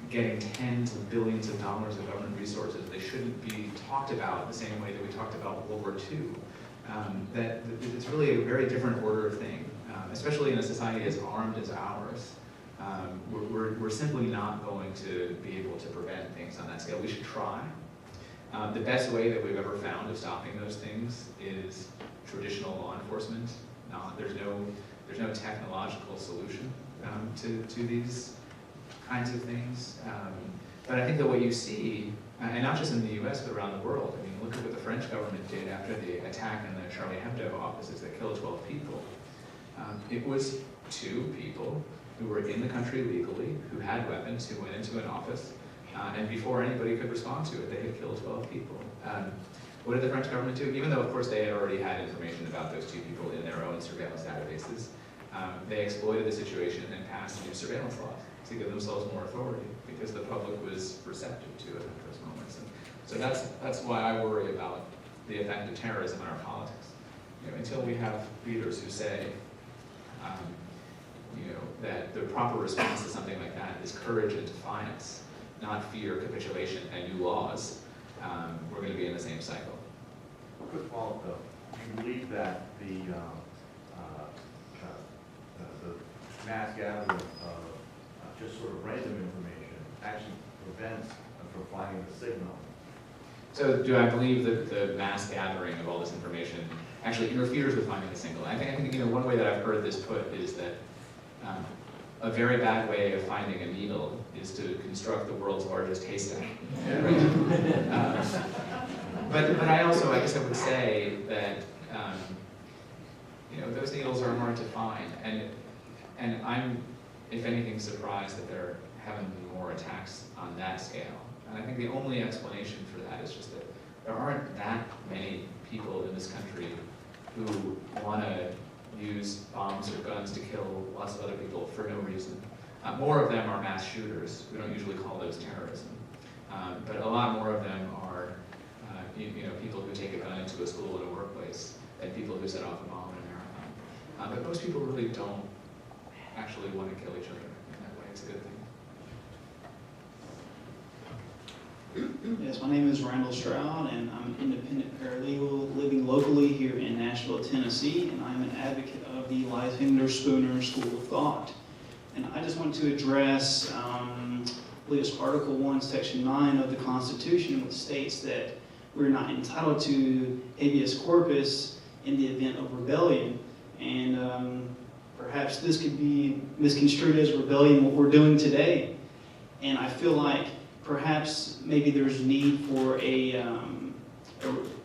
getting tens of billions of dollars of government resources. They shouldn't be talked about the same way that we talked about World War II. That it's really a very different order of thing, especially in a society as armed as ours. We're simply not going to be able to prevent things on that scale. We should try. The best way that we've ever found of stopping those things is traditional law enforcement. There's no technological solution to these kinds of things. But I think that what you see, and not just in the US, but around the world, I mean, look at what the French government did after the attack in the Charlie Hebdo offices that killed 12 people. It was 2 people who were in the country legally, who had weapons, who went into an office, and before anybody could respond to it, they had killed 12 people. What did the French government do? Even though, of course, they had already had information about those 2 people in their own surveillance databases, they exploited the situation and passed new surveillance laws to give themselves more authority, because the public was receptive to it at those moments. And so that's why I worry about the effect of terrorism in our politics. Until we have leaders who say, that the proper response to something like that is courage and defiance, not fear, capitulation, and new laws, we're going to be in the same cycle. Quick follow-up though. Do you believe that the mass gathering of just sort of random information actually prevents from finding the signal? So do I believe that the mass gathering of all this information actually interferes with finding the signal? I think one way that I've heard this put is that a very bad way of finding a needle is to construct the world's largest haystack. Right? But I also, I guess I would say that those needles are hard to find, and I'm, if anything, surprised that there haven't been more attacks on that scale. And I think the only explanation for that is just that there aren't that many people in this country who want to use bombs or guns to kill lots of other people for no reason. More of them are mass shooters. We don't usually call those terrorism. But a lot more of them are people who take a gun into a school and a workplace and people who set off a bomb in a marathon. But most people really don't actually want to kill each other in that way. It's a good thing. Yes, my name is Randall Stroud, and I'm an independent paralegal living locally here in Nashville, Tennessee, and I'm an advocate of the Lysander Spooner School of Thought. And I just want to address, I believe it's Article 1, Section 9 of the Constitution, which states that we're not entitled to habeas corpus in the event of rebellion. And perhaps this could be misconstrued as rebellion, what we're doing today. And I feel like perhaps maybe there's need for a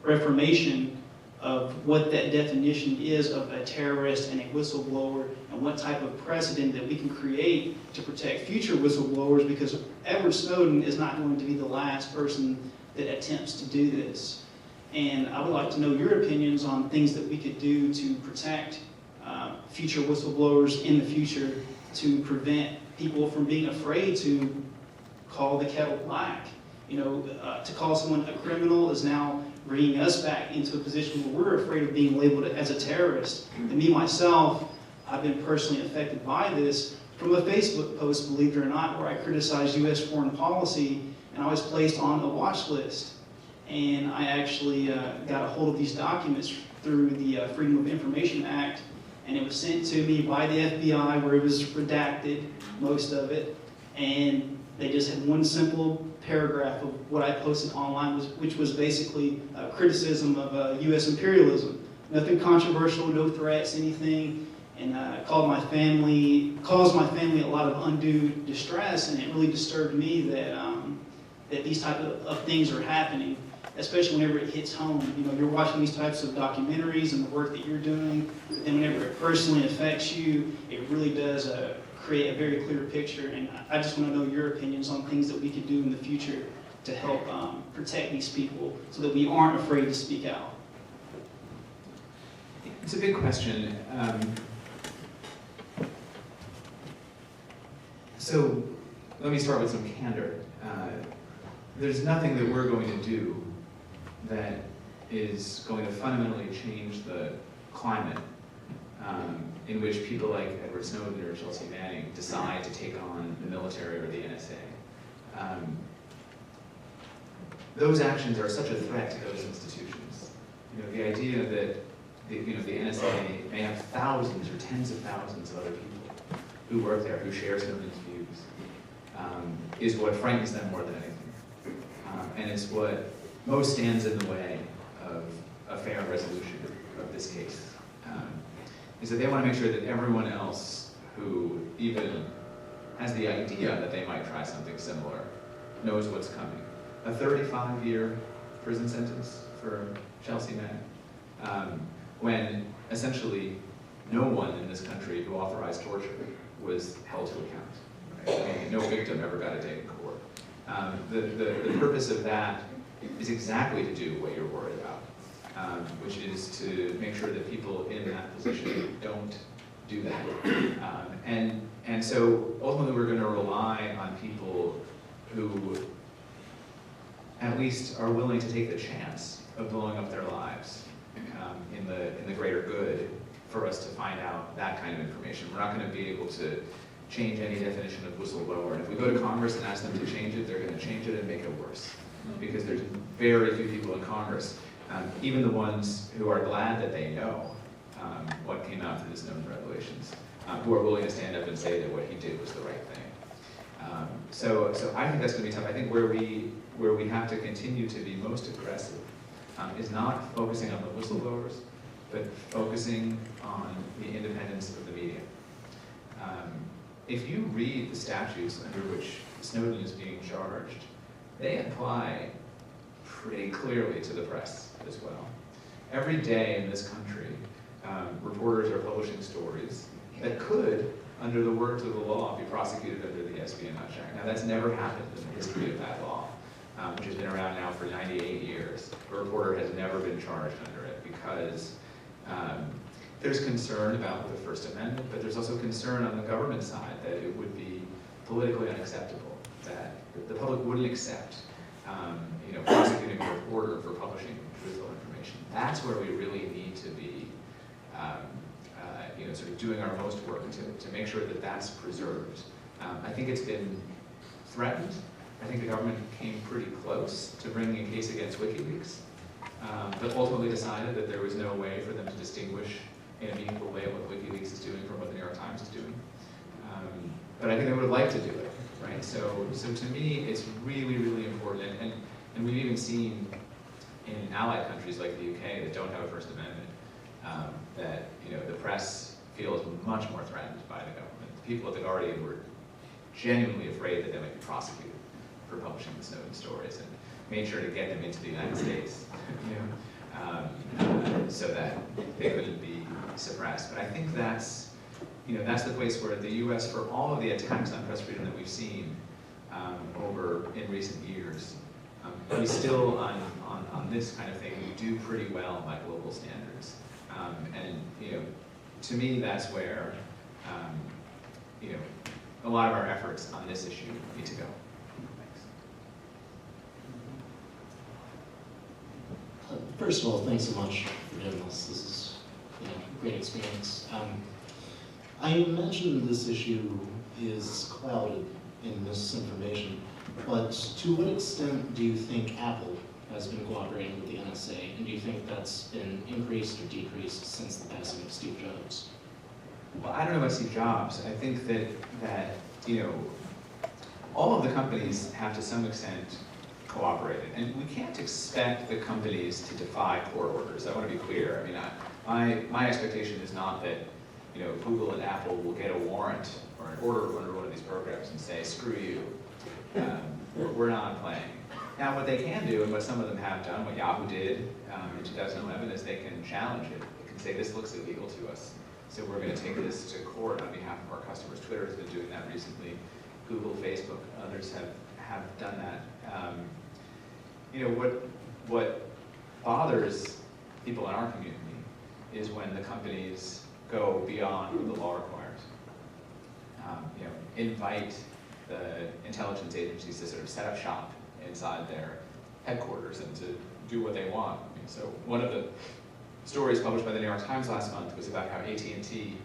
reformation of what that definition is of a terrorist and a whistleblower, and what type of precedent that we can create to protect future whistleblowers, because Edward Snowden is not going to be the last person that attempts to do this. And I would like to know your opinions on things that we could do to protect future whistleblowers in the future, to prevent people from being afraid to call the kettle black. You know, to call someone a criminal is now bringing us back into a position where we're afraid of being labeled as a terrorist. And me, myself, I've been personally affected by this from a Facebook post, believe it or not, where I criticized U.S. foreign policy, and I was placed on a watch list. And I actually got a hold of these documents through the Freedom of Information Act, and it was sent to me by the FBI, where it was redacted, most of it, and they just had one simple paragraph of what I posted online, which was basically a criticism of U.S. imperialism. Nothing controversial, no threats, anything, and caused my family a lot of undue distress, and it really disturbed me that that these type of things are happening, especially whenever it hits home. You know, you're watching these types of documentaries and the work that you're doing, and whenever it personally affects you, it really does create a very clear picture. And I just want to know your opinions on things that we could do in the future to help protect these people so that we aren't afraid to speak out. It's a big question. So let me start with some candor. There's nothing that we're going to do that is going to fundamentally change the climate in which people like Edward Snowden or Chelsea Manning decide to take on the military or the NSA. Those actions are such a threat to those institutions. You know, the idea that the NSA may have thousands or tens of thousands of other people who work there, who share Snowden's views, is what frightens them more than anything. And it's what most stands in the way of a fair resolution of this case. Is that they want to make sure that everyone else who even has the idea that they might try something similar knows what's coming. A 35-year prison sentence for Chelsea Manning, when essentially no one in this country who authorized torture was held to account. Right? I mean, no victim ever got a day in court. The purpose of that is exactly to do what you're worried about. Which is to make sure that people in that position don't do that. And so ultimately we're going to rely on people who at least are willing to take the chance of blowing up their lives in the greater good for us to find out that kind of information. We're not going to be able to change any definition of whistleblower. And if we go to Congress and ask them to change it, they're going to change it and make it worse. Because there's very few people in Congress, even the ones who are glad that they know what came out through the Snowden revelations, who are willing to stand up and say that what he did was the right thing. So I think that's going to be tough. I think where we have to continue to be most aggressive is not focusing on the whistleblowers, but focusing on the independence of the media. If you read the statutes under which Snowden is being charged, they apply pretty clearly to the press as well. Every day in this country, reporters are publishing stories that could, under the words of the law, be prosecuted under the Espionage Act. Now, that's never happened in the history of that law, which has been around now for 98 years. A reporter has never been charged under it because there's concern about the First Amendment, but there's also concern on the government side that it would be politically unacceptable, that the public wouldn't accept prosecuting a reporter for publishing truthful information. That's where we really need to be sort of doing our most work to make sure that that's preserved. I think it's been threatened. I think the government came pretty close to bringing a case against WikiLeaks, but ultimately decided that there was no way for them to distinguish in a meaningful way what WikiLeaks is doing from what the New York Times is doing. But I think they would have liked to do it, right? So to me, it's really, really important, and we've even seen in allied countries like the UK that don't have a First Amendment, that the press feels much more threatened by the government. The people at the Guardian were genuinely afraid that they might be prosecuted for publishing the Snowden stories, and made sure to get them into the United States, so that they couldn't be suppressed. But I think that's the place where the U.S., for all of the attacks on press freedom that we've seen over in recent years, we still, on this kind of thing, we do pretty well by global standards. And to me, that's where a lot of our efforts on this issue need to go. Thanks. First of all, thanks so much for doing this. This is a great experience. I imagine this issue is clouded in misinformation, but to what extent do you think Apple has been cooperating with the NSA, and do you think that's been increased or decreased since the passing of Steve Jobs? Well, I don't know about Steve Jobs. I think that all of the companies have to some extent cooperated, and we can't expect the companies to defy court orders. I want to be clear. I mean, my expectation is not that Google and Apple will get a warrant or an order under one of these programs and say, screw you, we're not playing. Now, what they can do, and what some of them have done, what Yahoo did in 2011, is they can challenge it. They can say, this looks illegal to us, so we're going to take this to court on behalf of our customers. Twitter has been doing that recently. Google, Facebook, others have done that. What bothers people in our community is when the companies go beyond what the law requires. Invite the intelligence agencies to sort of set up shop inside their headquarters and to do what they want. So one of the stories published by the New York Times last month was about how AT&T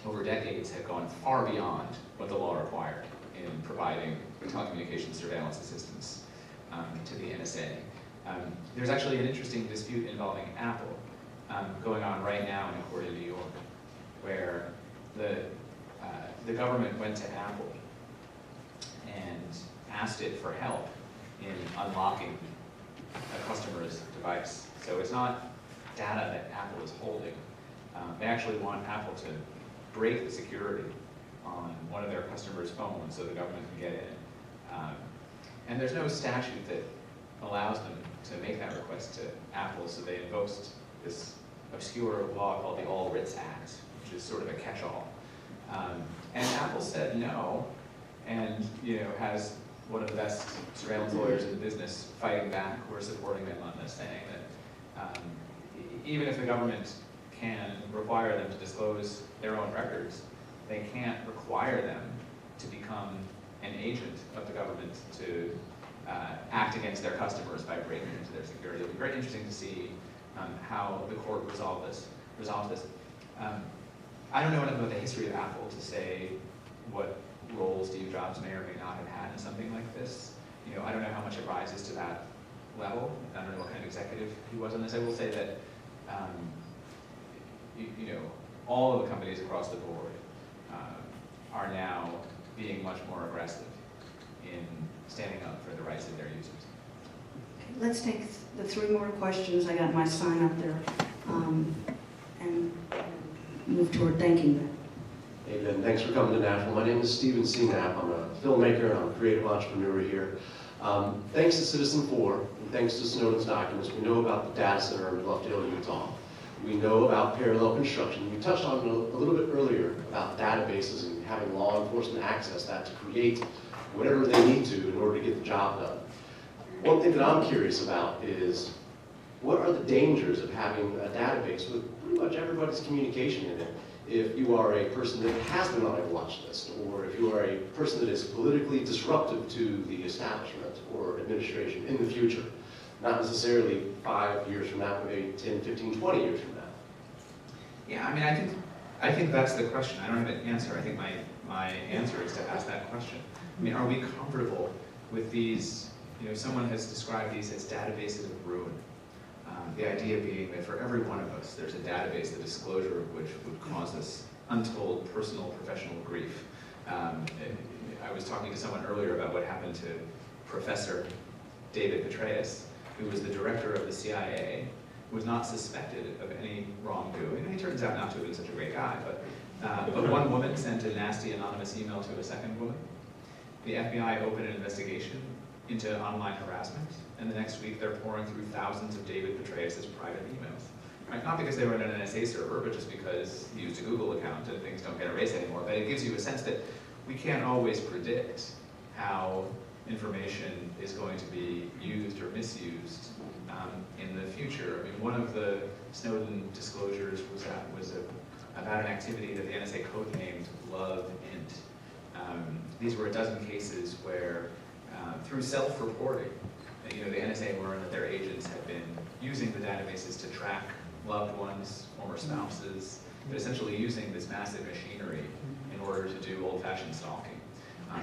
over decades had gone far beyond what the law required in providing telecommunications surveillance assistance to the NSA. There's actually an interesting dispute involving Apple going on right now in a court in New York, where the government went to Apple and asked it for help in unlocking a customer's device. So it's not data that Apple is holding. They actually want Apple to break the security on one of their customers' phones so the government can get in. And there's no statute that allows them to make that request to Apple, so they invoked this obscure law called the All Writs Act, which is sort of a catch-all. And Apple said no, and has one of the best surveillance lawyers in the business fighting back, who are supporting them on this, saying that even if the government can require them to disclose their own records, they can't require them to become an agent of the government to act against their customers by breaking into their security. It'll be very interesting to see how the court resolves this. I don't know enough about the history of Apple to say what role Steve Jobs may or may not have had in something like this. I don't know how much it rises to that level. I don't know what kind of executive he was on this. I will say that all of the companies across the board are now being much more aggressive in standing up for the rights of their users. Okay, let's take the 3 more questions. I got my sign up there, and move toward thanking them. Hey Ben, thanks for coming to Nashville. My name is Steven Senapp. I'm a filmmaker and I'm a creative entrepreneur here. Thanks to Citizen4 and thanks to Snowden's documents, we know about the data center in Bluffdale, Utah. We know about parallel construction. We touched on it a little bit earlier about databases and having law enforcement access that to create whatever they need to in order to get the job done. One thing that I'm curious about is, what are the dangers of having a database with pretty much everybody's communication in it if you are a person that has been on a watch list, or if you are a person that is politically disruptive to the establishment or administration in the future? Not necessarily 5 years from now, but maybe 10, 15, 20 years from now. Yeah, I think that's the question. I don't have an answer. I think my answer is to ask that question. Are we comfortable with these, someone has described these as databases of ruin. The idea being that for every one of us, there's a database, the disclosure of which would cause us untold personal, professional grief. I was talking to someone earlier about what happened to Professor David Petraeus, who was the director of the CIA, who was not suspected of any wrongdoing. And he turns out not to have been such a great guy, but one woman sent a nasty anonymous email to a second woman. The FBI opened an investigation into online harassment, and the next week they're pouring through thousands of David Petraeus' private emails. Right? Not because they were on an NSA server, but just because he used a Google account and things don't get erased anymore. But it gives you a sense that we can't always predict how information is going to be used or misused in the future. I mean, one of the Snowden disclosures was about an activity that the NSA codenamed Love Int. These were a dozen cases where, through self-reporting, the NSA learned that their agents had been using the databases to track loved ones, former spouses, but essentially using this massive machinery in order to do old-fashioned stalking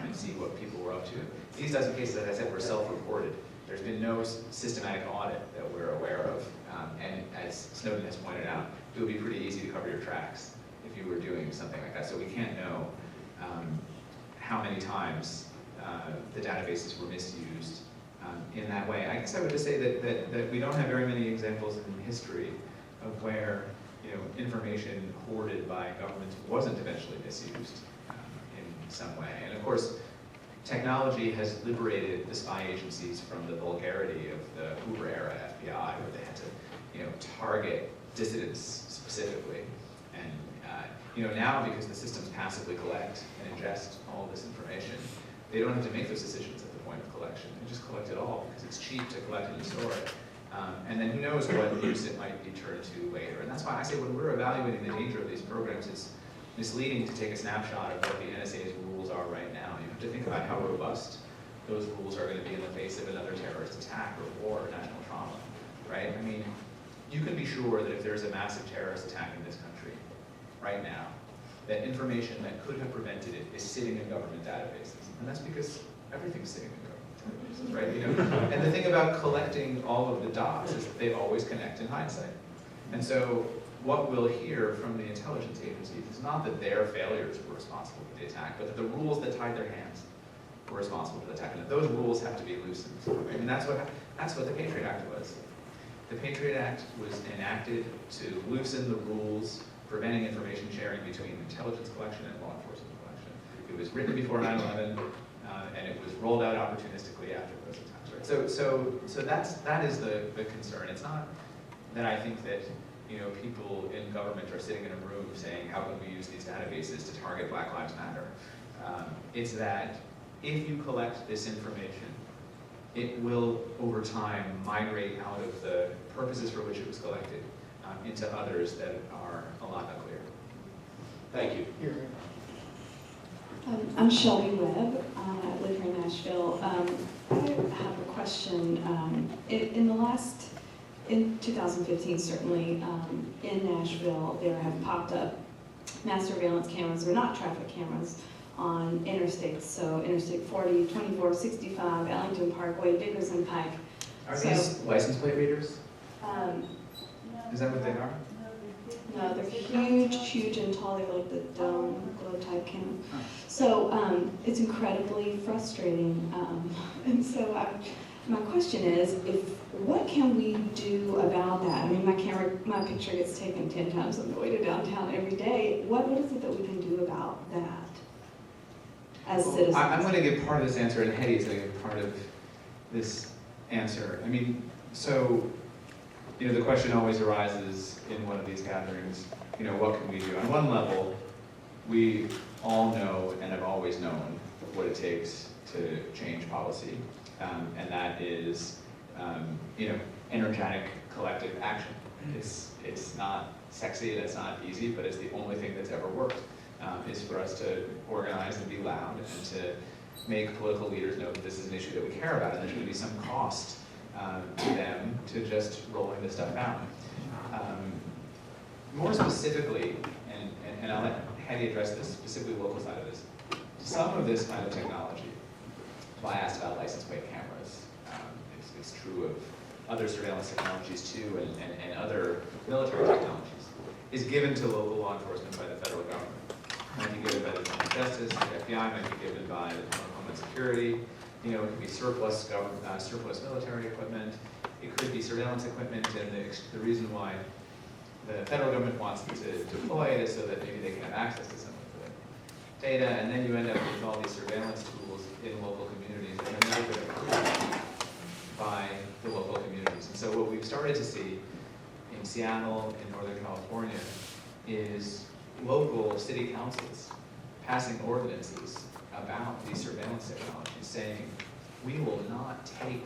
and see what people were up to. These dozen cases, as I said, were self-reported. There's been no systematic audit that we're aware of, and as Snowden has pointed out, it would be pretty easy to cover your tracks if you were doing something like that. So we can't know how many times the databases were misused in that way. I guess I would just say that we don't have very many examples in history of where information hoarded by governments wasn't eventually misused in some way. And of course, technology has liberated the spy agencies from the vulgarity of the Hoover-era FBI, where they had to target dissidents specifically. And now, because the systems passively collect and ingest all this information, they don't have to make those decisions at the point of collection. They just collect it all because it's cheap to collect and store it. And then who knows what use it might be turned to later. And that's why I say when we're evaluating the danger of these programs, it's misleading to take a snapshot of what the NSA's rules are right now. You have to think about how robust those rules are going to be in the face of another terrorist attack or war or national trauma, right? I mean, you can be sure that if there's a massive terrorist attack in this country right now, that information that could have prevented it is sitting in government databases. And that's because everything's sitting in government databases, right? And the thing about collecting all of the dots is that they always connect in hindsight. And so what we'll hear from the intelligence agencies is not that their failures were responsible for the attack, but that the rules that tied their hands were responsible for the attack, and that those rules have to be loosened. Right? And that's what the Patriot Act was. The Patriot Act was enacted to loosen the rules preventing information sharing between intelligence collection and law enforcement collection. It was written before 9/11, and it was rolled out opportunistically after those attacks. Right? So that is the concern. It's not that I think that people in government are sitting in a room saying, how can we use these databases to target Black Lives Matter? It's that if you collect this information, it will, over time, migrate out of the purposes for which it was collected into others that are a lot unclear. Thank you. I'm Shelby Webb. I live here in Nashville. I have a question. In 2015, certainly, in Nashville, there have popped up mass surveillance cameras. They're not traffic cameras on interstates. So Interstate 40, 24, 65, Ellington Parkway, Diggers and Pike. Are these license plate readers? Is that what they are? No, they're huge and tall. They're like the dome globe type camera. So it's incredibly frustrating. And so my question is, what can we do about that? I mean, my picture gets taken 10 times on the way to downtown every day. What is it that we can do about that as citizens? I'm going to give part of this answer, and Hedy is going to give part of this answer. I mean, so, the question always arises in one of these gatherings, what can we do? On one level, we all know and have always known what it takes to change policy. And that is, energetic collective action. It's not sexy and it's not easy, but it's the only thing that's ever worked, is for us to organize and be loud and to make political leaders know that this is an issue that we care about and there's going to be some cost to them to just rolling this stuff out. More specifically, and I'll let Hedy address this specifically local side of this, some of this kind of technology I asked about license plate cameras. It's true of other surveillance technologies too, and other military technologies, is given to local law enforcement by the federal government. It might be given by the Department of Justice, the FBI might be given by the Department of Homeland Security. You know, it could be surplus military equipment. It could be surveillance equipment, and the reason why the federal government wants to deploy it is so that maybe they can have access to some of the data, and then you end up with all these surveillance tools in local communities that have never been approved by the local communities. And so what we've started to see in Seattle, in Northern California, is local city councils passing ordinances about these surveillance technologies, saying, we will not take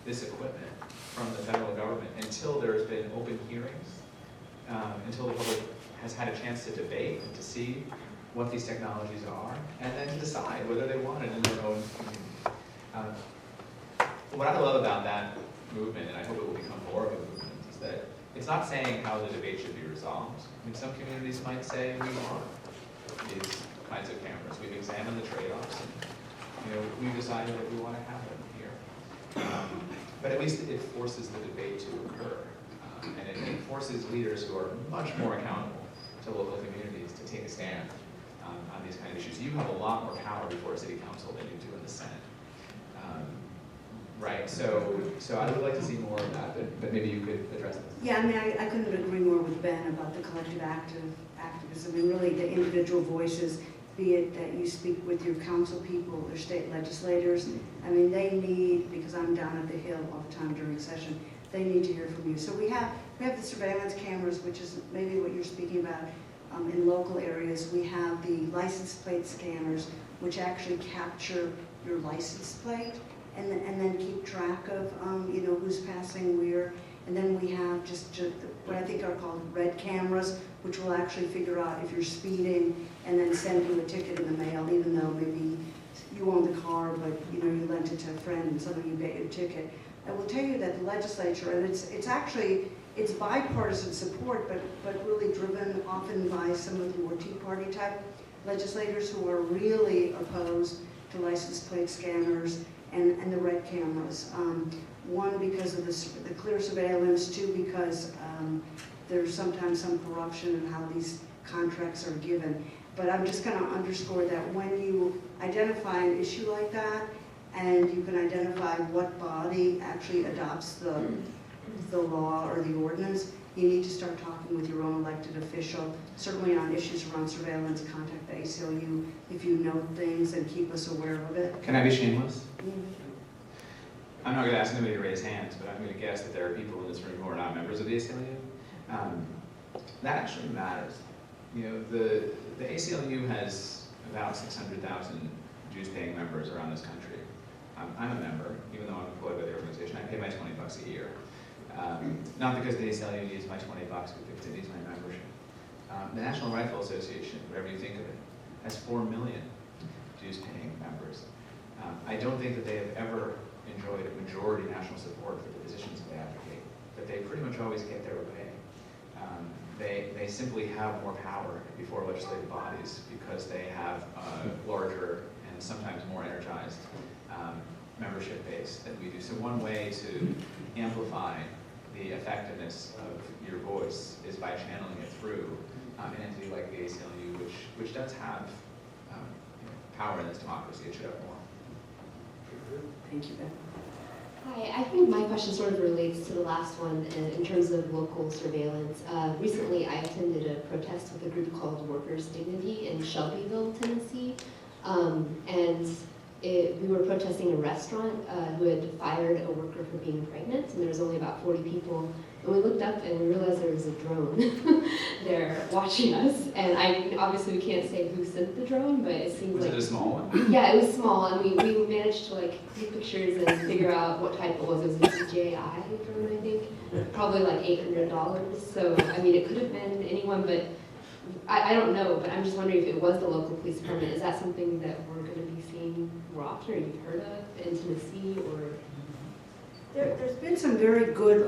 this equipment from the federal government until there's been open hearings, until the public has had a chance to debate and to see what these technologies are, and then to decide whether they want it in their own community. What I love about that movement, and I hope it will become more of a movement, is that it's not saying how the debate should be resolved. I mean, some communities might say we want these kinds of cameras. We've examined the trade-offs, and we've decided that we want to have them here. But at least it forces the debate to occur, and it forces leaders who are much more accountable to local communities to take a stand on these kind of issues. You have a lot more power before a city council than you do in the Senate. Right, so I would like to see more of that, but maybe you could address this. Yeah, I mean, I couldn't agree more with Ben about the collective activism. I mean, really the individual voices, be it that you speak with your council people or state legislators. I mean, they need, because I'm down at the Hill all the time during session, they need to hear from you. So we have the surveillance cameras, which is maybe what you're speaking about in local areas. We have the license plate scanners, which actually capture your license plate and then keep track of who's passing where. And then we have just what I think are called red cameras, which will actually figure out if you're speeding and then send you a ticket in the mail, even though maybe you own the car, but you lent it to a friend and suddenly you get your ticket. I will tell you that the legislature, and it's bipartisan support, but really driven often by some of the more Tea Party type legislators who are really opposed to license plate scanners and the red cameras. One, because of the clear surveillance, two, because there's sometimes some corruption in how these contracts are given. But I'm just going to underscore that when you identify an issue like that, and you can identify what body actually adopts the law or the ordinance, you need to start talking with your own elected official, certainly on issues around surveillance. Contact the ACLU if you know things and keep us aware of it. Can I be shameless? I'm not going to ask anybody to raise hands, but I'm going to guess that there are people in this room who are not members of the ACLU. That actually matters. The ACLU has about 600,000 dues-paying members around this country. I'm a member, even though I'm employed by the organization. I pay my $20 a year. Not because the ACLU needs my $20, but because it needs my membership. The National Rifle Association, whatever you think of it, has 4 million dues-paying members. I don't think that they have ever enjoyed majority national support for the positions that they advocate, but they pretty much always get their way. They simply have more power before legislative bodies because they have a larger and sometimes more energized membership base than we do. So one way to amplify the effectiveness of your voice is by channeling it through an entity like the ACLU, which does have power in this democracy. It should have more. Thank you, Ben. Hi, I think my question sort of relates to the last one in terms of local surveillance. Recently, I attended a protest with a group called Workers' Dignity in Shelbyville, Tennessee, and we were protesting a restaurant who had fired a worker for being pregnant, and there was only about 40 people. And we looked up and we realized there was a drone there watching us. And obviously we can't say who sent the drone, but it seems like... Was it a small one? Yeah, it was small, and we managed to take pictures and figure out what type it was. It was a DJI drone, I think. Probably like $800. So, I mean, it could have been anyone, but I don't know. But I'm just wondering if it was the local police department. Is that something that we're going to be seeing more often, or you've heard of in Tennessee, or... There's been some very good,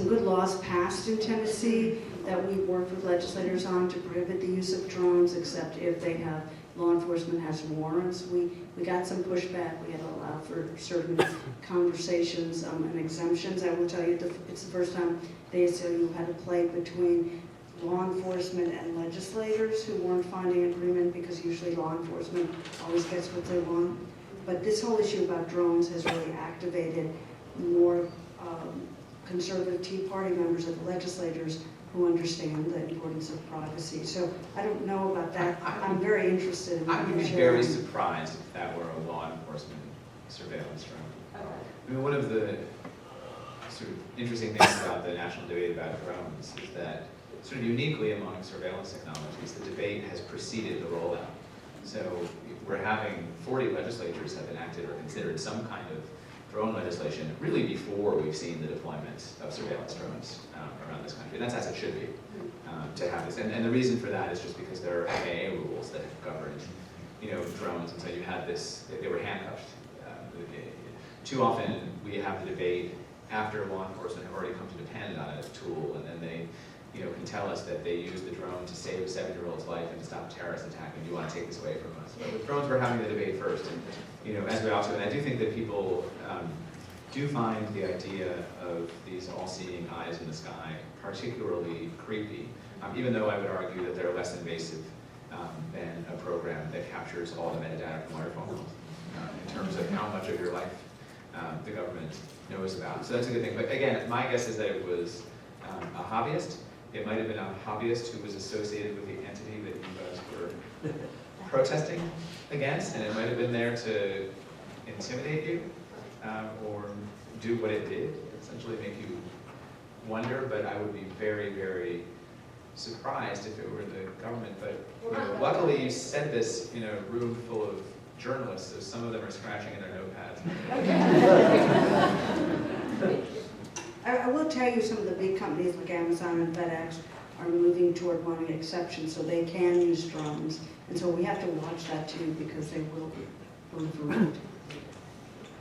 good laws passed in Tennessee that we've worked with legislators on to prohibit the use of drones, except if they have, law enforcement has warrants. We got some pushback. We had to allow for certain conversations and exemptions. I will tell you, it's the first time the ACLU had to play between law enforcement and legislators who weren't finding agreement, because usually law enforcement always gets what they want. But this whole issue about drones has really activated more conservative Tea Party members of the legislators who understand the importance of privacy. So I don't know about that. I'm very interested in I would be sharing. very surprised if that were a law enforcement surveillance drone. I mean, one of the sort of interesting things about the national debate about drones is that sort of uniquely among surveillance technologies, the debate has preceded the rollout. So we're having 40 legislatures have enacted or considered some kind of drone legislation really before we've seen the deployment of surveillance drones around this country. And that's as it should be, to have this. And the reason for that is just because there are FAA rules that have governed, drones, and so you had this, they were handcuffed. Too often we have the debate after law enforcement have already come to depend on a tool, and then they can tell us that they used the drone to save a 7-year-old's life and to stop a terrorist attack, and you want to take this away from us. But with drones, we're having the debate first. And, as we also, and I do think that people do find the idea of these all-seeing eyes in the sky particularly creepy, even though I would argue that they're less invasive than a program that captures all the metadata from your phone in terms of how much of your life the government knows about. So that's a good thing. But again, my guess is that it was a hobbyist. It might have been a hobbyist who was associated with the entity that you guys were protesting against, and it might have been there to intimidate you or do what it did, essentially make you wonder. But I would be very, very surprised if it were the government. But luckily you said this in a room full of journalists, so some of them are scratching in their notepads. I will tell you, some of the big companies like Amazon and FedEx are moving toward wanting exceptions so they can use drones. And so we have to watch that too, because they will be proliferate.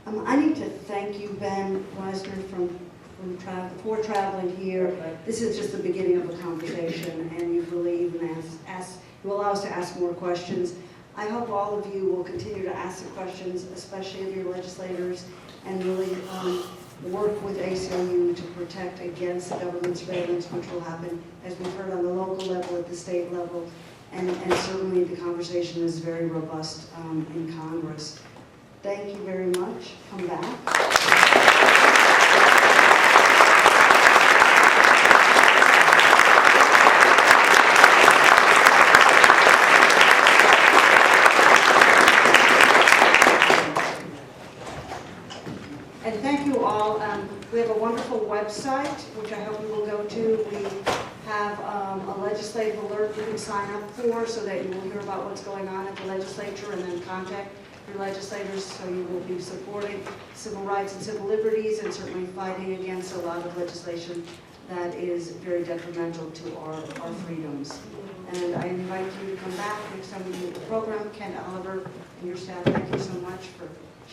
I need to thank you, Ben Wizner, for traveling here. This is just the beginning of a conversation, and you've really even you allow us to ask more questions. I hope all of you will continue to ask the questions, especially of your legislators, and really work with ACLU to protect against the government surveillance, which will happen, as we've heard, on the local level, at the state level, and certainly the conversation is very robust in Congress. Thank you very much. Come back. And thank you all. We have a wonderful website, which I hope you will go to. We have a legislative alert you can sign up for, so that you will hear about what's going on at the legislature and then contact your legislators, so you will be supporting civil rights and civil liberties, and certainly fighting against a lot of legislation that is very detrimental to our freedoms. And I invite you to come back next time we do the program. Ken, Oliver, and your staff, thank you so much for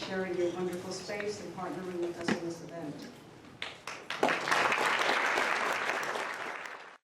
sharing your wonderful space and partnering with us in this event.